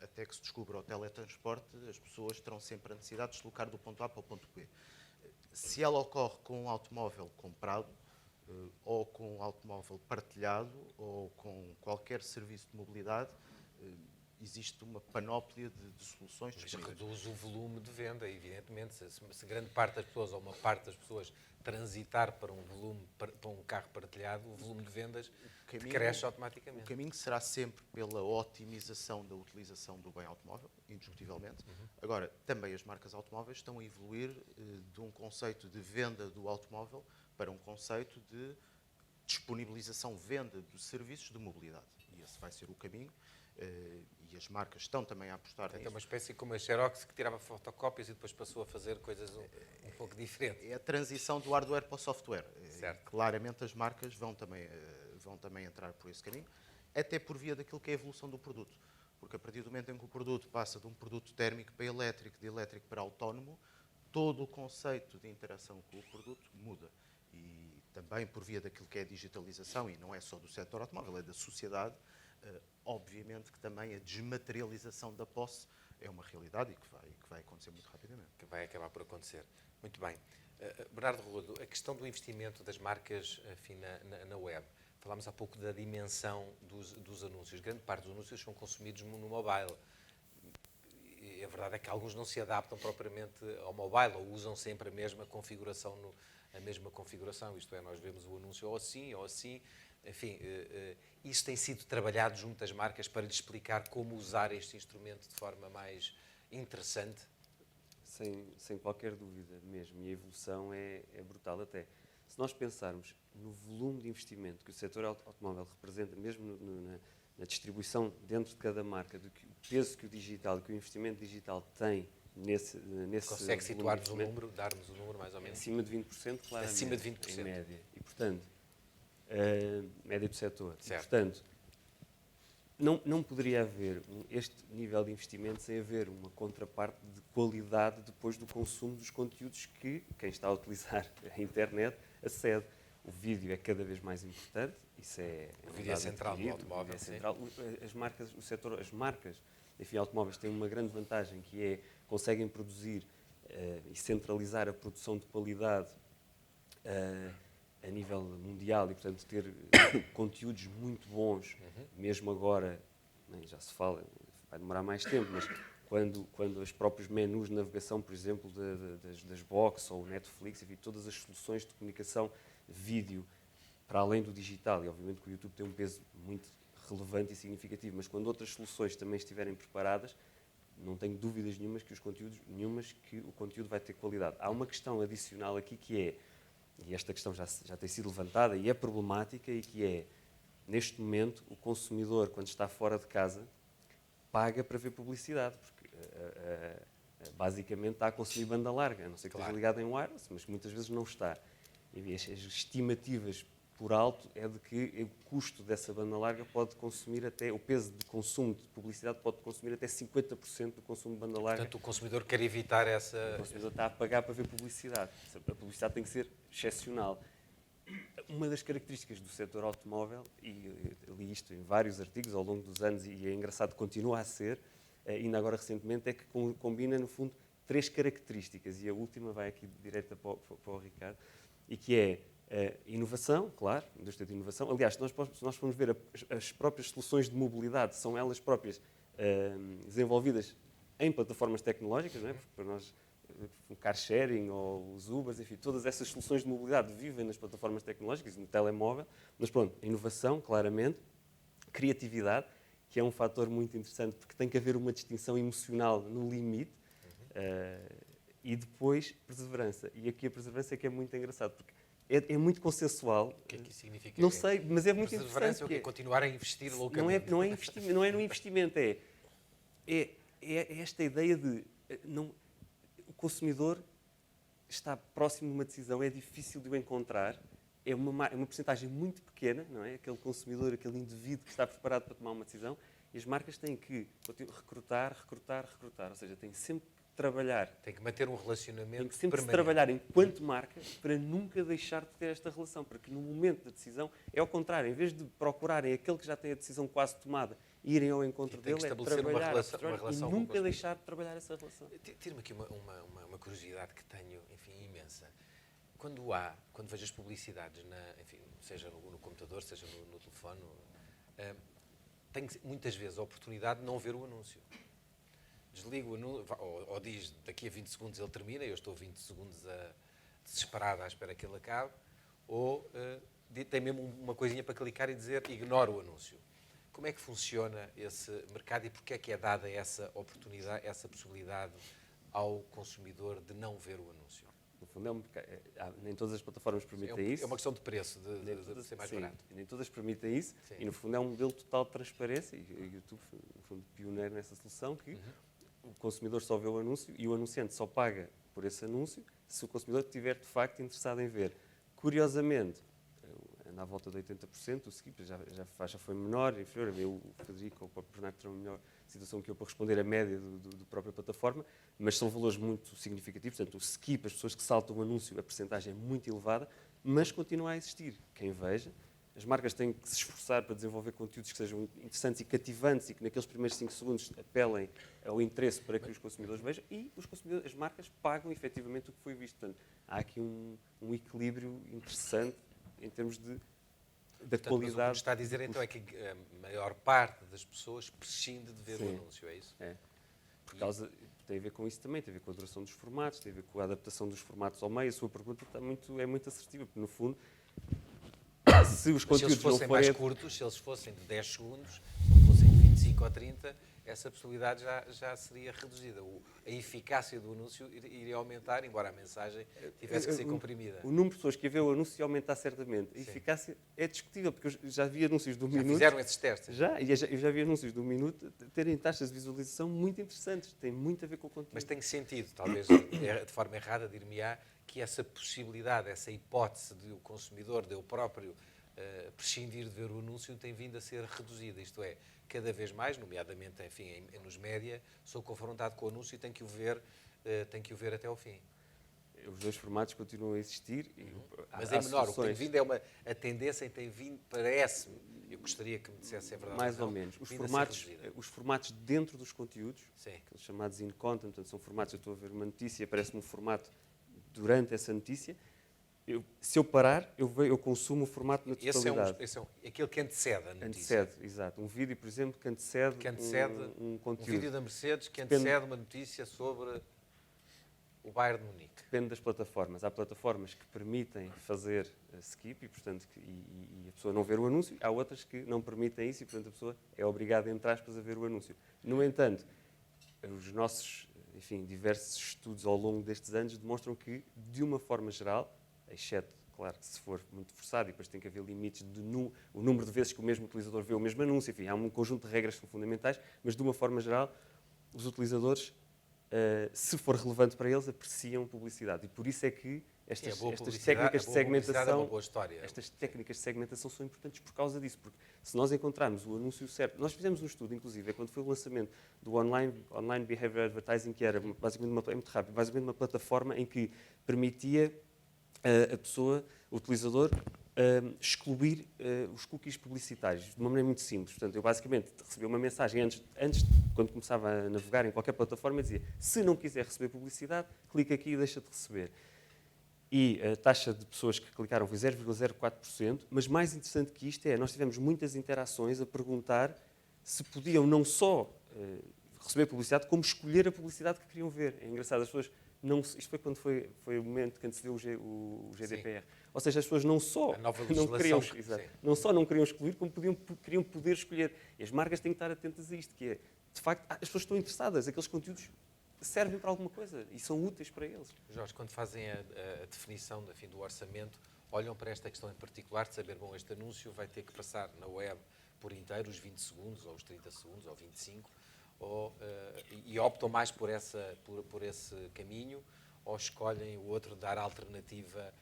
até que se descubra o teletransporte, as pessoas terão sempre a necessidade de se deslocar do ponto A para o ponto B. Se ela ocorre com um automóvel comprado, ou com um automóvel partilhado, ou com qualquer serviço de mobilidade, existe uma panóplia de soluções disponíveis. Reduz o volume de venda, evidentemente. Se grande parte das pessoas, ou uma parte das pessoas, transitar para um carro partilhado, o volume de vendas cresce automaticamente. O caminho será sempre pela otimização da utilização do bem automóvel, indiscutivelmente. Agora, também as marcas automóveis estão a evoluir de um conceito de venda do automóvel para um conceito de disponibilização, venda de serviços de mobilidade. E esse vai ser o caminho. E as marcas estão também a apostar nisso. É uma espécie como a Xerox que tirava fotocópias e depois passou a fazer coisas um pouco diferentes. É a transição do hardware para o software. Certo. Claramente as marcas vão também entrar por esse caminho, até por via daquilo que é a evolução do produto. Porque a partir do momento em que o produto passa de um produto térmico para elétrico, de elétrico para autónomo, todo o conceito de interação com o produto muda. E também por via daquilo que é a digitalização, e não é só do setor automóvel, é da sociedade, obviamente que também a desmaterialização da posse é uma realidade e que vai acontecer muito rapidamente. Que vai acabar por acontecer. Muito bem. Bernardo Rodo, a questão do investimento das marcas na web. Falámos há pouco da dimensão dos anúncios. Grande parte dos anúncios são consumidos no mobile. E a verdade é que alguns não se adaptam propriamente ao mobile ou usam sempre a mesma configuração, isto é, nós vemos o anúncio ou assim. Enfim, isso tem sido trabalhado junto às marcas para lhes explicar como usar este instrumento de forma mais interessante? Sem qualquer dúvida mesmo, e a evolução é brutal até. Se nós pensarmos no volume de investimento que o setor automóvel representa, mesmo na distribuição dentro de cada marca, do peso que o digital, que o investimento digital tem nesse consegue situar-nos o número, dar-nos o número mais ou menos? Acima de 20%, claramente. Acima de 20%. Em média. E, portanto, média do setor. Certo. E, portanto, não poderia haver este nível de investimento sem haver uma contraparte de qualidade depois do consumo dos conteúdos que quem está a utilizar a internet acede. O vídeo é cada vez mais importante, isso é... O vídeo é central do automóvel, é central. As marcas, enfim, automóveis têm uma grande vantagem, que é conseguem produzir e centralizar a produção de qualidade a nível mundial e, portanto, ter conteúdos muito bons, mesmo agora, já se fala, vai demorar mais tempo, mas quando os próprios menus de navegação, por exemplo, das box ou o Netflix, enfim, todas as soluções de comunicação vídeo, para além do digital, e obviamente que o YouTube tem um peso muito relevante e significativo, mas quando outras soluções também estiverem preparadas, não tenho dúvidas nenhumas que o conteúdo vai ter qualidade. Há uma questão adicional aqui que é, e esta questão já tem sido levantada e é problemática, e que é, neste momento, o consumidor, quando está fora de casa, paga para ver publicidade, porque basicamente está a consumir banda larga, a não ser que esteja ligado em wireless, mas muitas vezes não está. E as estimativas por alto é de que o custo dessa banda larga pode consumir até, o peso de consumo de publicidade pode consumir até 50% do consumo de banda larga. Portanto, o consumidor quer evitar essa... O consumidor está a pagar para ver publicidade. A publicidade tem que ser excepcional. Uma das características do setor automóvel, e eu li isto em vários artigos ao longo dos anos, e é engraçado que continua a ser, ainda agora recentemente, é que combina, no fundo, 3 características, e a última vai aqui direta para o Ricardo, e que é inovação, claro, indústria de inovação. Aliás, se nós formos ver as próprias soluções de mobilidade, são elas próprias desenvolvidas em plataformas tecnológicas, não é? Porque para nós, o car sharing ou os Ubers, enfim, todas essas soluções de mobilidade vivem nas plataformas tecnológicas, no telemóvel. Mas pronto, inovação, claramente, criatividade, que é um fator muito interessante, porque tem que haver uma distinção emocional no limite, e depois perseverança. E aqui a perseverança é que é muito engraçado, porque é muito consensual. O que é que isso significa? Não sei, mas é muito perseverança interessante. É continuar a investir loucamente. Não é no investimento, é esta ideia de o consumidor está próximo de uma decisão, é difícil de o encontrar, é uma porcentagem muito pequena, não é? Aquele consumidor, aquele indivíduo que está preparado para tomar uma decisão, e as marcas têm que recrutar, ou seja, têm sempre que trabalhar. Tem que manter um relacionamento Tem que sempre permanente. trabalhar enquanto marca para nunca deixar de ter esta relação, porque no momento da decisão é ao contrário, em vez de procurarem aquele que já tem a decisão quase tomada e irem ao encontro dele, é trabalhar uma relação e nunca deixar de trabalhar essa relação. Tira-me aqui uma curiosidade que tenho, enfim, imensa. Quando vejo as publicidades, enfim, seja no computador, seja no telefone, tenho muitas vezes a oportunidade de não ver o anúncio. Desligo o anúncio, ou diz, daqui a 20 segundos ele termina, eu estou 20 segundos desesperado à espera que ele acabe, ou tem mesmo uma coisinha para clicar e dizer ignoro o anúncio. Como é que funciona esse mercado e porquê é que é dada essa oportunidade, essa possibilidade ao consumidor de não ver o anúncio? No fundo, nem todas as plataformas permitem isso. É uma questão de preço, de ser mais barato. Nem todas permitem isso. Sim. E, no fundo, é um modelo total de transparência. E o YouTube foi, no fundo, pioneiro nessa solução, que o consumidor só vê o anúncio e o anunciante só paga por esse anúncio se o consumidor estiver, de facto, interessado em ver. Curiosamente, anda à volta de 80%, o skip já foi menor, inferior. O Frederico ou o próprio Bernardo terão melhor situação que eu para responder a média do própria plataforma, mas são valores muito significativos. Portanto, o skip, as pessoas que saltam o anúncio, a percentagem é muito elevada, mas continua a existir. Quem veja, as marcas têm que se esforçar para desenvolver conteúdos que sejam interessantes e cativantes e que naqueles primeiros 5 segundos apelem ao interesse para que os consumidores vejam, e as marcas pagam efetivamente o que foi visto. Portanto, há aqui um equilíbrio interessante em termos da qualidade. Mas o que está a dizer então é que a maior parte das pessoas prescinde de ver o anúncio, é isso? É. Tem a ver com isso também, tem a ver com a duração dos formatos, tem a ver com a adaptação dos formatos ao meio. A sua pergunta é muito assertiva, porque no fundo, se os conteúdos não fossem forem mais curtos, se eles fossem de 10 segundos, se não fossem de 25 ou 30, essa possibilidade já seria reduzida. A eficácia do anúncio iria aumentar, embora a mensagem tivesse que ser comprimida. O número de pessoas que ia ver o anúncio ia aumentar certamente. A eficácia é discutível, porque eu já vi anúncios de 1 minuto. Fizeram esses testes? Eu já vi anúncios de 1 minuto terem taxas de visualização muito interessantes. Tem muito a ver com o conteúdo. Mas tem sentido, talvez de forma errada, dir-me-á, que essa possibilidade, essa hipótese de o consumidor, de eu próprio, prescindir de ver o anúncio tem vindo a ser reduzida. Isto é, cada vez mais, nomeadamente, enfim, nos média, sou confrontado com o anúncio e tenho que o ver até ao fim. Os dois formatos continuam a existir. Mas é menor. O que tem vindo a tendência tem vindo, parece-me, eu gostaria que me dissesse se é verdade mais ou ou menos. Os formatos dentro dos conteúdos, aqueles chamados in-content, portanto, são formatos, eu estou a ver uma notícia, aparece-me um formato durante essa notícia. se eu parar, eu consumo o formato na totalidade. Esse é aquele que antecede a notícia. Antecede, exato. Um vídeo, por exemplo, que antecede um conteúdo. Um vídeo da Mercedes que Depende. antecede uma notícia sobre o Bayern de Munique. Depende das plataformas. Há plataformas que permitem fazer skip e, portanto, e a pessoa não ver o anúncio. Há outras que não permitem isso e, portanto, a pessoa é obrigada, entre aspas, a ver o anúncio. No entanto, os nossos, enfim, diversos estudos ao longo destes anos demonstram que, de uma forma geral, exceto, claro, que se for muito forçado e depois tem que haver limites o número de vezes que o mesmo utilizador vê o mesmo anúncio, enfim, há um conjunto de regras que são fundamentais, mas de uma forma geral, os utilizadores, se for relevante para eles, apreciam publicidade. E por isso é que estas técnicas de segmentação, estas técnicas de segmentação são importantes por causa disso, porque se nós encontrarmos o anúncio certo, nós fizemos um estudo, inclusive, quando foi o lançamento do Online Behavior Advertising, que era basicamente muito rápido, basicamente uma plataforma em que permitia a pessoa, o utilizador, excluir os cookies publicitários de uma maneira muito simples. Portanto, eu basicamente recebi uma mensagem antes, quando começava a navegar em qualquer plataforma, dizia: se não quiser receber publicidade, clica aqui e deixa de receber. E a taxa de pessoas que clicaram foi 0,04%, mas mais interessante que isto nós tivemos muitas interações a perguntar se podiam não só receber publicidade, como escolher a publicidade que queriam ver. É engraçado, as pessoas isto foi quando foi o momento que antecedeu o GDPR. Sim. Ou seja, as pessoas não só não queriam excluir, como queriam poder escolher. E as marcas têm que estar atentas a isto, que é, de facto, as pessoas estão interessadas, aqueles conteúdos servem para alguma coisa e são úteis para eles. Jorge, quando fazem a definição do orçamento, olham para esta questão em particular de saber, bom, este anúncio vai ter que passar na web por inteiro, os 20 segundos, ou os 30 segundos, ou 25, e optam mais por esse caminho, ou escolhem o outro, dar a alternativa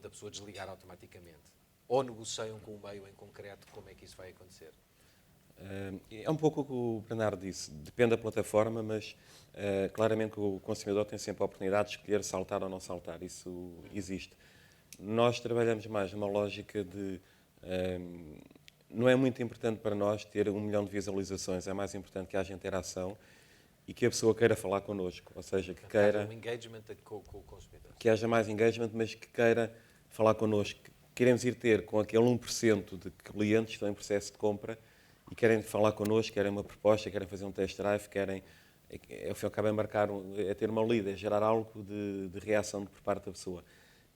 da pessoa desligar automaticamente? Ou negociam com o meio em concreto? Como é que isso vai acontecer? É um pouco o que o Bernardo disse. Depende da plataforma, mas claramente o consumidor tem sempre a oportunidade de escolher saltar ou não saltar. Isso existe. Nós trabalhamos mais numa lógica de... não é muito importante para nós ter 1 milhão de visualizações, é mais importante que haja interação e que a pessoa queira falar connosco, ou seja, que queira... um engagement com o consumidor. Que haja mais engagement, mas que queira falar connosco. Queremos ir ter com aquele 1% de clientes que estão em processo de compra e querem falar connosco, querem uma proposta, querem fazer um test drive, querem, ao fim e ao cabo, embarcar, ter uma lead, gerar algo de reação por parte da pessoa.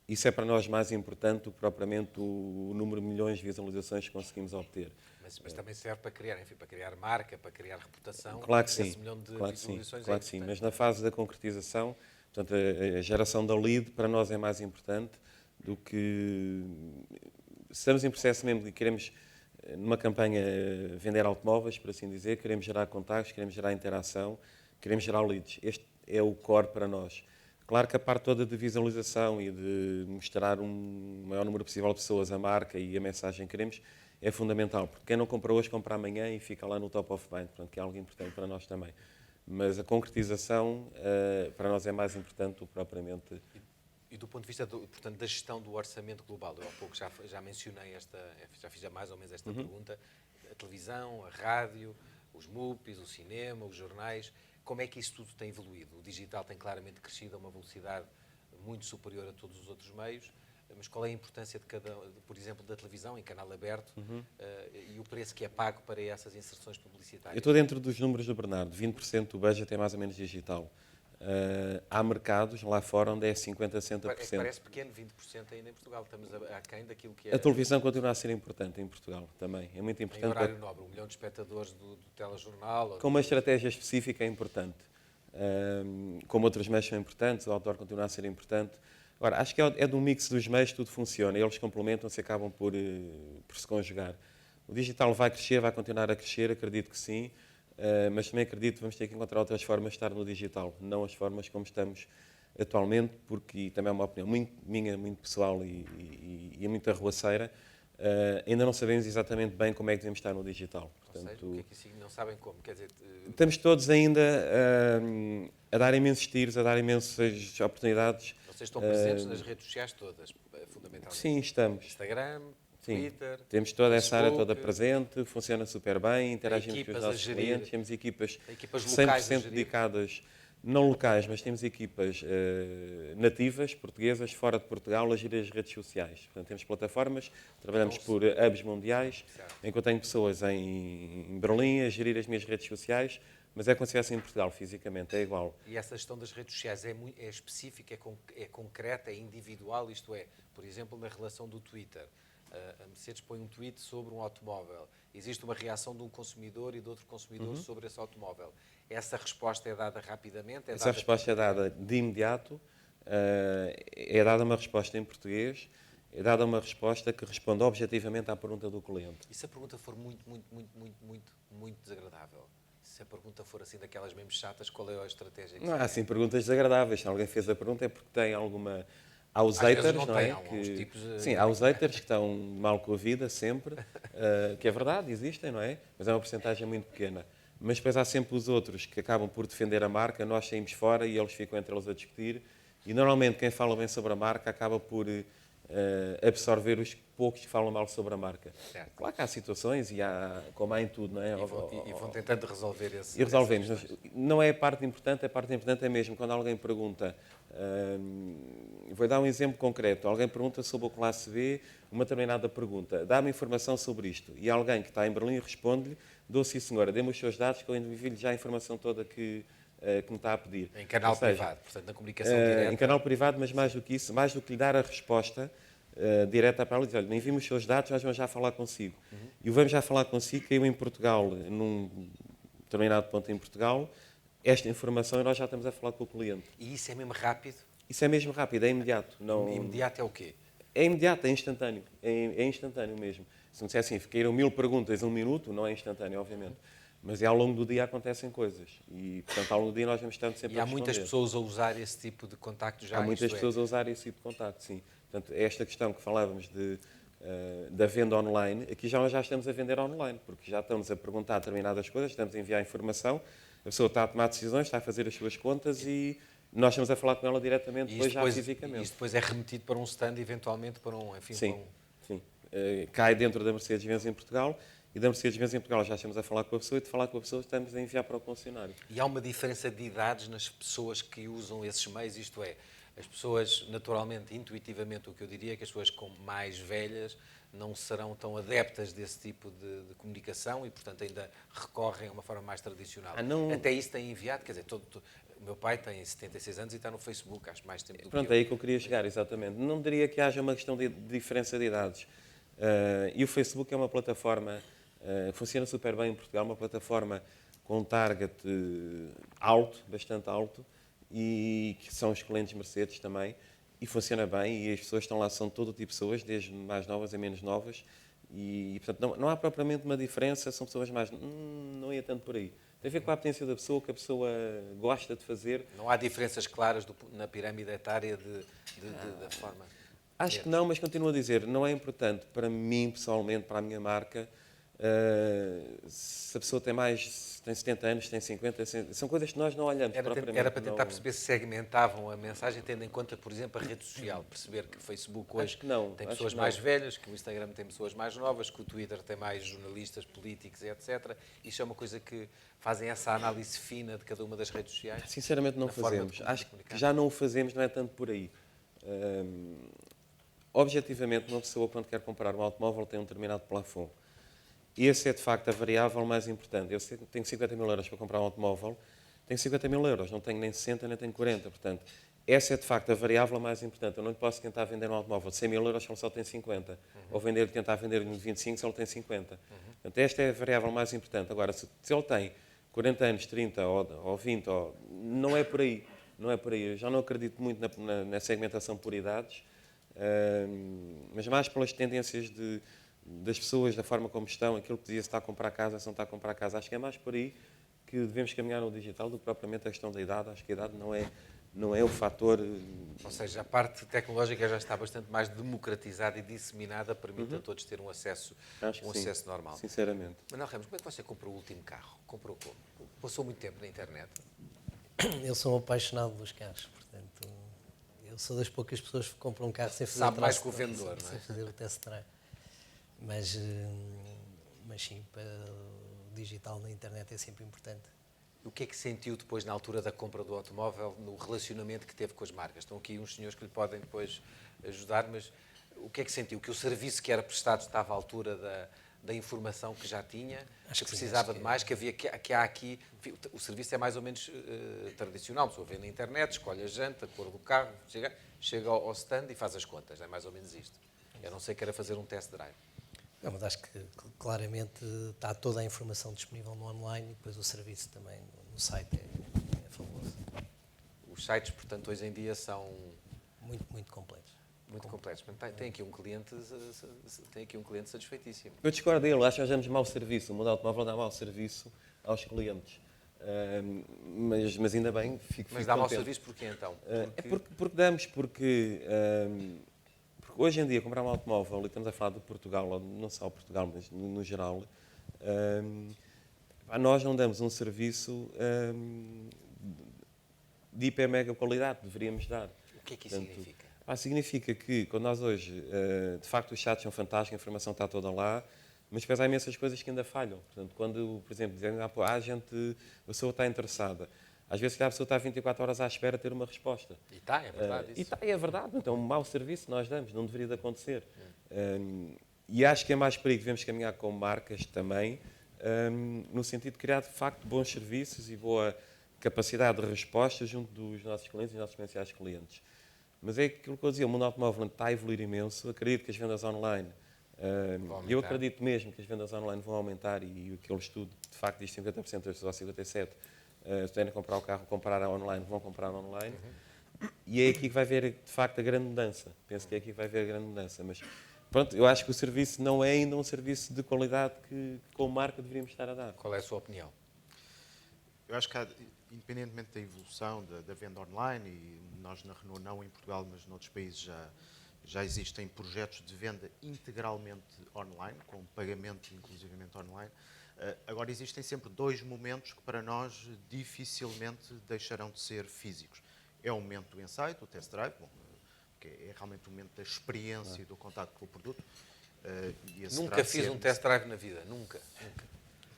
Isso é para nós mais importante do que propriamente o número de milhões de visualizações que conseguimos obter. Mas também serve para criar, enfim, para criar marca, para criar reputação. Claro que sim, esse milhão de visualizações claro que sim. Mas na fase da concretização, portanto, a geração da lead para nós é mais importante do que... Se estamos em processo mesmo de queremos, numa campanha, vender automóveis, por assim dizer, queremos gerar contactos, queremos gerar interação, queremos gerar leads. Este é o core para nós. Claro que a parte toda de visualização e de mostrar um maior número possível de pessoas a marca e a mensagem que queremos é fundamental, porque quem não compra hoje, compra amanhã e fica lá no top of mind, portanto, que é algo importante para nós também. Mas a concretização para nós é mais importante do que propriamente... E do ponto de vista portanto, da gestão do orçamento global, eu há pouco já mencionei já fiz mais ou menos esta pergunta, a televisão, a rádio, os MUPIs, o cinema, os jornais, como é que isso tudo tem evoluído? O digital tem claramente crescido a uma velocidade muito superior a todos os outros meios, mas qual é a importância por exemplo, da televisão em canal aberto e o preço que é pago para essas inserções publicitárias? Eu estou dentro dos números do Bernardo, 20% do budget é mais ou menos digital. Há mercados lá fora onde é 50% a 60%. Parece pequeno, 20% ainda em Portugal. Estamos aquém daquilo que é... A televisão continua a ser importante em Portugal também. É muito importante. Em horário nobre, 1 milhão de espectadores do telejornal... Com uma estratégia específica é importante. Como outros meios são importantes, o outdoor continua a ser importante. Agora, acho que é de um mix dos meios que tudo funciona. Eles complementam-se e acabam por se conjugar. O digital vai crescer, vai continuar a crescer, acredito que sim. Mas também acredito que vamos ter que encontrar outras formas de estar no digital, não as formas como estamos atualmente, porque também é uma opinião minha, muito pessoal e muito arruaceira, ainda não sabemos exatamente bem como é que devemos estar no digital. Portanto, o que é que isso não sabem como? Quer dizer, estamos todos ainda a dar imensos tiros, a dar imensas oportunidades. Vocês estão presentes nas redes sociais todas, fundamentalmente? Sim, estamos. Instagram... Sim, Twitter, temos toda essa área toda presente, funciona super bem, interagimos com os nossos clientes, temos equipas 100% não locais, mas temos equipas nativas, portuguesas, fora de Portugal, a gerir as redes sociais. Portanto, temos plataformas, trabalhamos por hubs mundiais, em que eu tenho pessoas em Berlim a gerir as minhas redes sociais, mas é como se estivesse em Portugal, fisicamente, é igual. E essa gestão das redes sociais é específica, é concreta, é individual, isto é, por exemplo, na relação do Twitter. A Mercedes põe um tweet sobre um automóvel. Existe uma reação de um consumidor e de outro consumidor sobre esse automóvel. Essa resposta é dada rapidamente? Essa resposta é dada de imediato, é dada uma resposta em português, é dada uma resposta que responde objetivamente à pergunta do cliente. E se a pergunta for muito desagradável? Se a pergunta for assim daquelas mesmo chatas, qual é a estratégia? Não há assim perguntas desagradáveis. Se alguém fez a pergunta é porque tem alguma... Há os haters, não é? Sim, há os haters que estão mal com a vida, sempre, que é verdade, existem, não é? Mas é uma porcentagem muito pequena. Mas depois há sempre os outros que acabam por defender a marca, nós saímos fora e eles ficam entre eles a discutir. E normalmente quem fala bem sobre a marca acaba por absorver os poucos que falam mal sobre a marca. Certo. Claro que há situações e há, como há em tudo, não é? E vão tentando resolver esse. E resolvemos. Não é a parte importante é mesmo quando alguém pergunta. Vou dar um exemplo concreto. Alguém pergunta sobre o Classe B, uma determinada pergunta. Dá-me informação sobre isto. E alguém que está em Berlim responde-lhe: dou sim, senhora, dê-me os seus dados que eu envio-lhe já a informação toda que me está a pedir. Em canal privado, portanto, na comunicação direta. Em canal privado, mas mais do que isso, mais do que lhe dar a resposta direta para ela, diz: olha, envie-me os seus dados, nós vamos já falar consigo. E o vamos já falar consigo caiu em Portugal, num determinado ponto em Portugal, esta informação e nós já estamos a falar com o cliente. E isso é mesmo rápido? Isso é mesmo rápido, é imediato. Não... Imediato é o quê? É imediato, é instantâneo. É instantâneo mesmo. Se não disser assim, caíram 1000 perguntas em 1 minuto, não é instantâneo, obviamente. Mas ao longo do dia acontecem coisas. E, portanto, ao longo do dia nós vamos estar sempre a responder. E há muitas pessoas a usar esse tipo de contacto já? Há muitas pessoas a usar esse tipo de contacto, sim. Portanto, esta questão que falávamos da venda online, aqui já estamos a vender online, porque já estamos a perguntar determinadas coisas, estamos a enviar informação, a pessoa está a tomar decisões, está a fazer as suas contas e nós estamos a falar com ela diretamente, depois já fisicamente. E isto depois é remetido para um stand, eventualmente, para um... Enfim, sim, para um... sim. Cai dentro da Mercedes-Benz em Portugal e da Mercedes-Benz em Portugal já estamos a falar com a pessoa e de falar com a pessoa estamos a enviar para o concessionário. E há uma diferença de idades nas pessoas que usam esses meios, isto é, as pessoas, naturalmente, intuitivamente, o que eu diria é que as pessoas mais velhas não serão tão adeptas desse tipo de comunicação e, portanto, ainda recorrem a uma forma mais tradicional. Até isso tem enviado, quer dizer, o meu pai tem 76 anos e está no Facebook, acho mais tempo do que eu. Pronto, é aí que eu queria chegar, exatamente. Não diria que haja uma questão de diferença de idades. E o Facebook é uma plataforma, funciona super bem em Portugal, uma plataforma com um target alto, bastante alto, e que são os clientes Mercedes também, e funciona bem, e as pessoas que estão lá são todo tipo de pessoas, desde mais novas a menos novas, e portanto não há propriamente uma diferença, são pessoas mais... não ia tanto por aí. Tem a ver com a potência da pessoa, que a pessoa gosta de fazer. Não há diferenças claras na pirâmide etária da forma? Acho que não, mas continuo a dizer, não é importante para mim, pessoalmente, para a minha marca, se a pessoa tem 70 anos, tem 50, são coisas que nós não olhamos propriamente. Era para tentar perceber se segmentavam a mensagem, tendo em conta, por exemplo, a rede social. Perceber que o Facebook hoje tem pessoas mais velhas, que o Instagram tem pessoas mais novas, que o Twitter tem mais jornalistas, políticos, etc. Isso é uma coisa que fazem essa análise fina de cada uma das redes sociais? Sinceramente não fazemos. Acho que já não o fazemos, não é tanto por aí. Objetivamente, uma pessoa, quando quer comprar um automóvel, tem um determinado plafond. E esse é, de facto, a variável mais importante. Eu tenho 50 mil euros para comprar um automóvel, tenho 50 mil euros, não tenho nem 60, nem tenho 40. Portanto, essa é, de facto, a variável mais importante. Eu não posso tentar vender um automóvel de 100 mil euros se ele só tem 50. Ou tentar vender de 25 se ele tem 50. Portanto, esta é a variável mais importante. Agora, se ele tem 40 anos, 30 ou 20, não é por aí. Não é por aí. Eu já não acredito muito na segmentação por idades, mas mais pelas tendências das pessoas, da forma como estão, aquilo que dizia se está a comprar casa, se não está a comprar casa. Acho que é mais por aí que devemos caminhar no digital do que propriamente a questão da idade. Acho que a idade não é o fator... Ou seja, a parte tecnológica já está bastante mais democratizada e disseminada, permite a todos ter um acesso normal. Sinceramente. Manuel Ramos, como é que você comprou o último carro? Comprou como? Passou muito tempo na internet? Eu sou um apaixonado dos carros, portanto, eu sou das poucas pessoas que compram um carro sem fazer Sabe mais que o vendedor, não é? Sem fazer o test drive. Mas sim, para o digital na internet é sempre importante. o que é que sentiu depois na altura da compra do automóvel, no relacionamento que teve com as marcas? Estão aqui uns senhores que lhe podem depois ajudar, mas o que é que sentiu? Que o serviço que era prestado estava à altura da informação que já tinha, Acho que que sim, precisava acho de que mais, que há aqui... O serviço é mais ou menos tradicional, a pessoa vê na internet, escolhe a janta, a cor do carro, chega ao stand e faz as contas, é mais ou menos isto. Eu não sei que era fazer um test drive. Não, mas acho que claramente está toda a informação disponível no online e depois o serviço também no site é fabuloso. Os sites, portanto, hoje em dia são Muito completos. muito completos. Tem aqui um cliente satisfeitíssimo. Eu discordo dele, acho que nós damos mau serviço. O mundo automóvel dá mau serviço aos clientes. Mas ainda bem, fico Mas dá mau contente. serviço porquê então? Porque damos, porque hoje em dia comprar um automóvel, e estamos a falar de Portugal, ou não só Portugal, mas no geral, nós não damos um serviço de hiper mega qualidade, deveríamos dar. O que é que isso significa? Significa que, quando nós hoje, de facto, os chats são fantásticos, a informação está toda lá, mas depois há imensas coisas que ainda falham. Portanto, quando, por exemplo, dizem, a pessoa está interessada, às vezes a pessoa está 24 horas à espera de ter uma resposta. E está, é verdade isso. É verdade, então um mau serviço nós damos, não deveria de acontecer. E acho que é mais por aí que devemos caminhar com marcas também, no sentido de criar, de facto, bons serviços e boa capacidade de resposta junto dos nossos clientes e dos nossos potenciais clientes. Mas é aquilo que eu dizia, o mundo automóvel está a evoluir imenso, acredito que as vendas online, eu acredito mesmo que as vendas online vão aumentar e aquele estudo, de facto, diz 50% das pessoas, ou 57%, se têm a comprar o carro, comprar online, vão comprar online. E é aqui que vai haver, de facto, a grande mudança. Penso que é aqui que vai haver a grande mudança. Mas, pronto, eu acho que o serviço não é ainda um serviço de qualidade que, como marca, deveríamos estar a dar. Qual é a sua opinião? Eu acho que, independentemente da evolução da venda online, e nós na Renault não em Portugal, mas noutros países já existem projetos de venda integralmente online, com pagamento inclusivamente online. Agora existem sempre dois momentos que para nós dificilmente deixarão de ser físicos. É o momento do ensaio, do test drive, que é realmente o momento da experiência e do contacto com o produto. Nunca fiz um test drive na vida, nunca.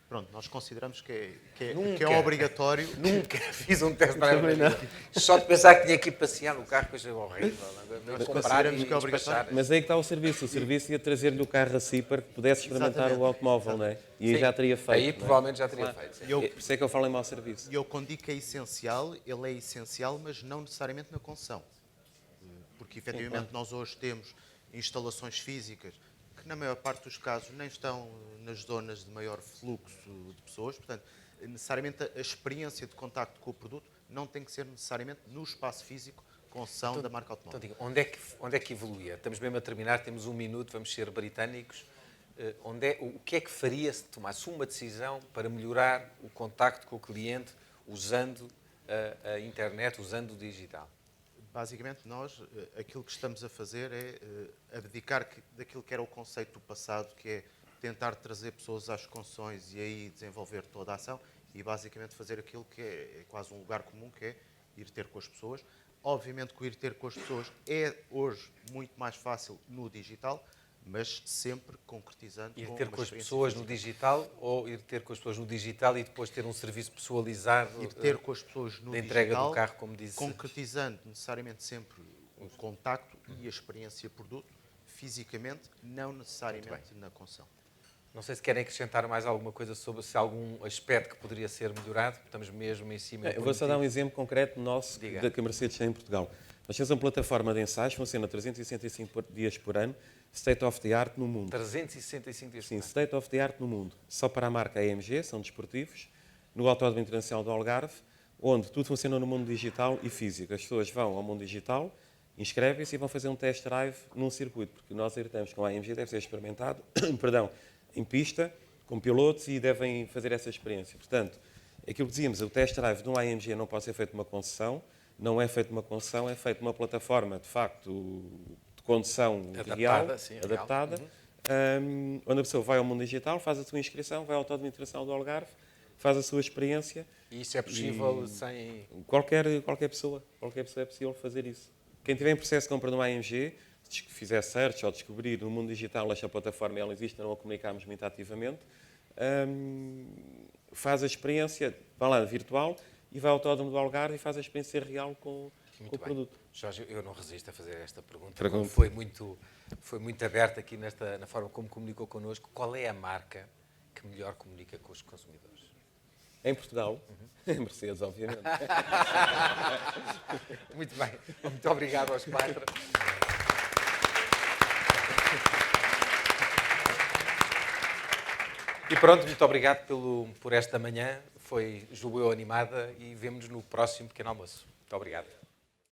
Pronto, nós consideramos que é obrigatório. Nunca fiz um test drive na vida. Só de pensar que tinha que ir passear no carro, coisa horrível. Mas consideramos que é obrigatório. Mas aí que está o serviço. O serviço ia trazer-lhe o carro a si para que pudesse experimentar o automóvel, não é? E aí já teria feito. Aí provavelmente já teria feito. Por isso é que eu falo em mau serviço. E eu, quando digo que é essencial, ele é essencial, mas não necessariamente na concessão. Porque, efetivamente, nós hoje temos instalações físicas que, na maior parte dos casos, nem estão nas zonas de maior fluxo de pessoas. Portanto, necessariamente a experiência de contacto com o produto não tem que ser necessariamente no espaço físico, concessão da marca automóvel. Então, onde é que evoluía? Estamos mesmo a terminar, temos um minuto, vamos ser britânicos. O que é que faria se tomasse uma decisão para melhorar o contacto com o cliente usando a internet, usando o digital? Basicamente, nós, aquilo que estamos a fazer é abdicar daquilo que era o conceito do passado, que é tentar trazer pessoas às concessões e aí desenvolver toda a ação e basicamente fazer aquilo que é quase um lugar comum, que é ir ter com as pessoas. Obviamente que o ir ter com as pessoas é hoje muito mais fácil no digital, mas sempre concretizando. Ir ter com as pessoas no digital ou ir ter com as pessoas no digital e depois ter um serviço personalizado? Ir ter com as pessoas no da entrega digital, do carro, como disse. Concretizando necessariamente sempre o contacto e a experiência produto, fisicamente, não necessariamente na concessão. Não sei se querem acrescentar mais alguma coisa sobre se há algum aspecto que poderia ser melhorado. Estamos mesmo em cima. Eu vou só dar um exemplo concreto nosso da que a Mercedes tem em Portugal. Nós temos uma plataforma de ensaios, funciona 365 dias por ano, state of the art no mundo. 365 dias por ano? Sim, state of the art no mundo. Só para a marca AMG, são desportivos, no Autódromo Internacional do Algarve, onde tudo funciona no mundo digital e físico. As pessoas vão ao mundo digital, inscrevem-se e vão fazer um test drive num circuito, porque nós acreditamos que o AMG deve ser experimentado em pista, com pilotos e devem fazer essa experiência. Portanto, aquilo que dizíamos, o test drive de um AMG não pode ser feito numa concessão, não é feito numa concessão, é feito numa plataforma, de facto, de condução adaptada, onde a pessoa vai ao mundo digital, faz a sua inscrição, vai ao Autódromo Internacional do Algarve, faz a sua experiência. E isso é possível sem... Qualquer pessoa é possível fazer isso. Quem tiver em processo de compra de um AMG, se fizer search ou descobrir no mundo digital esta plataforma, ela existe, não a comunicamos muito ativamente, faz a experiência, vai lá virtual e vai ao Autódromo do Algarve e faz a experiência real com o produto. Jorge, eu não resisto a fazer esta pergunta. Pergunta. Foi muito aberta aqui na forma como comunicou connosco. Qual é a marca que melhor comunica com os consumidores? Em Portugal, Mercedes, obviamente. Muito bem. Muito obrigado aos quatro. E pronto, muito obrigado por esta manhã. Foi, julgo eu, animada e vemo-nos no próximo pequeno almoço. Muito obrigado.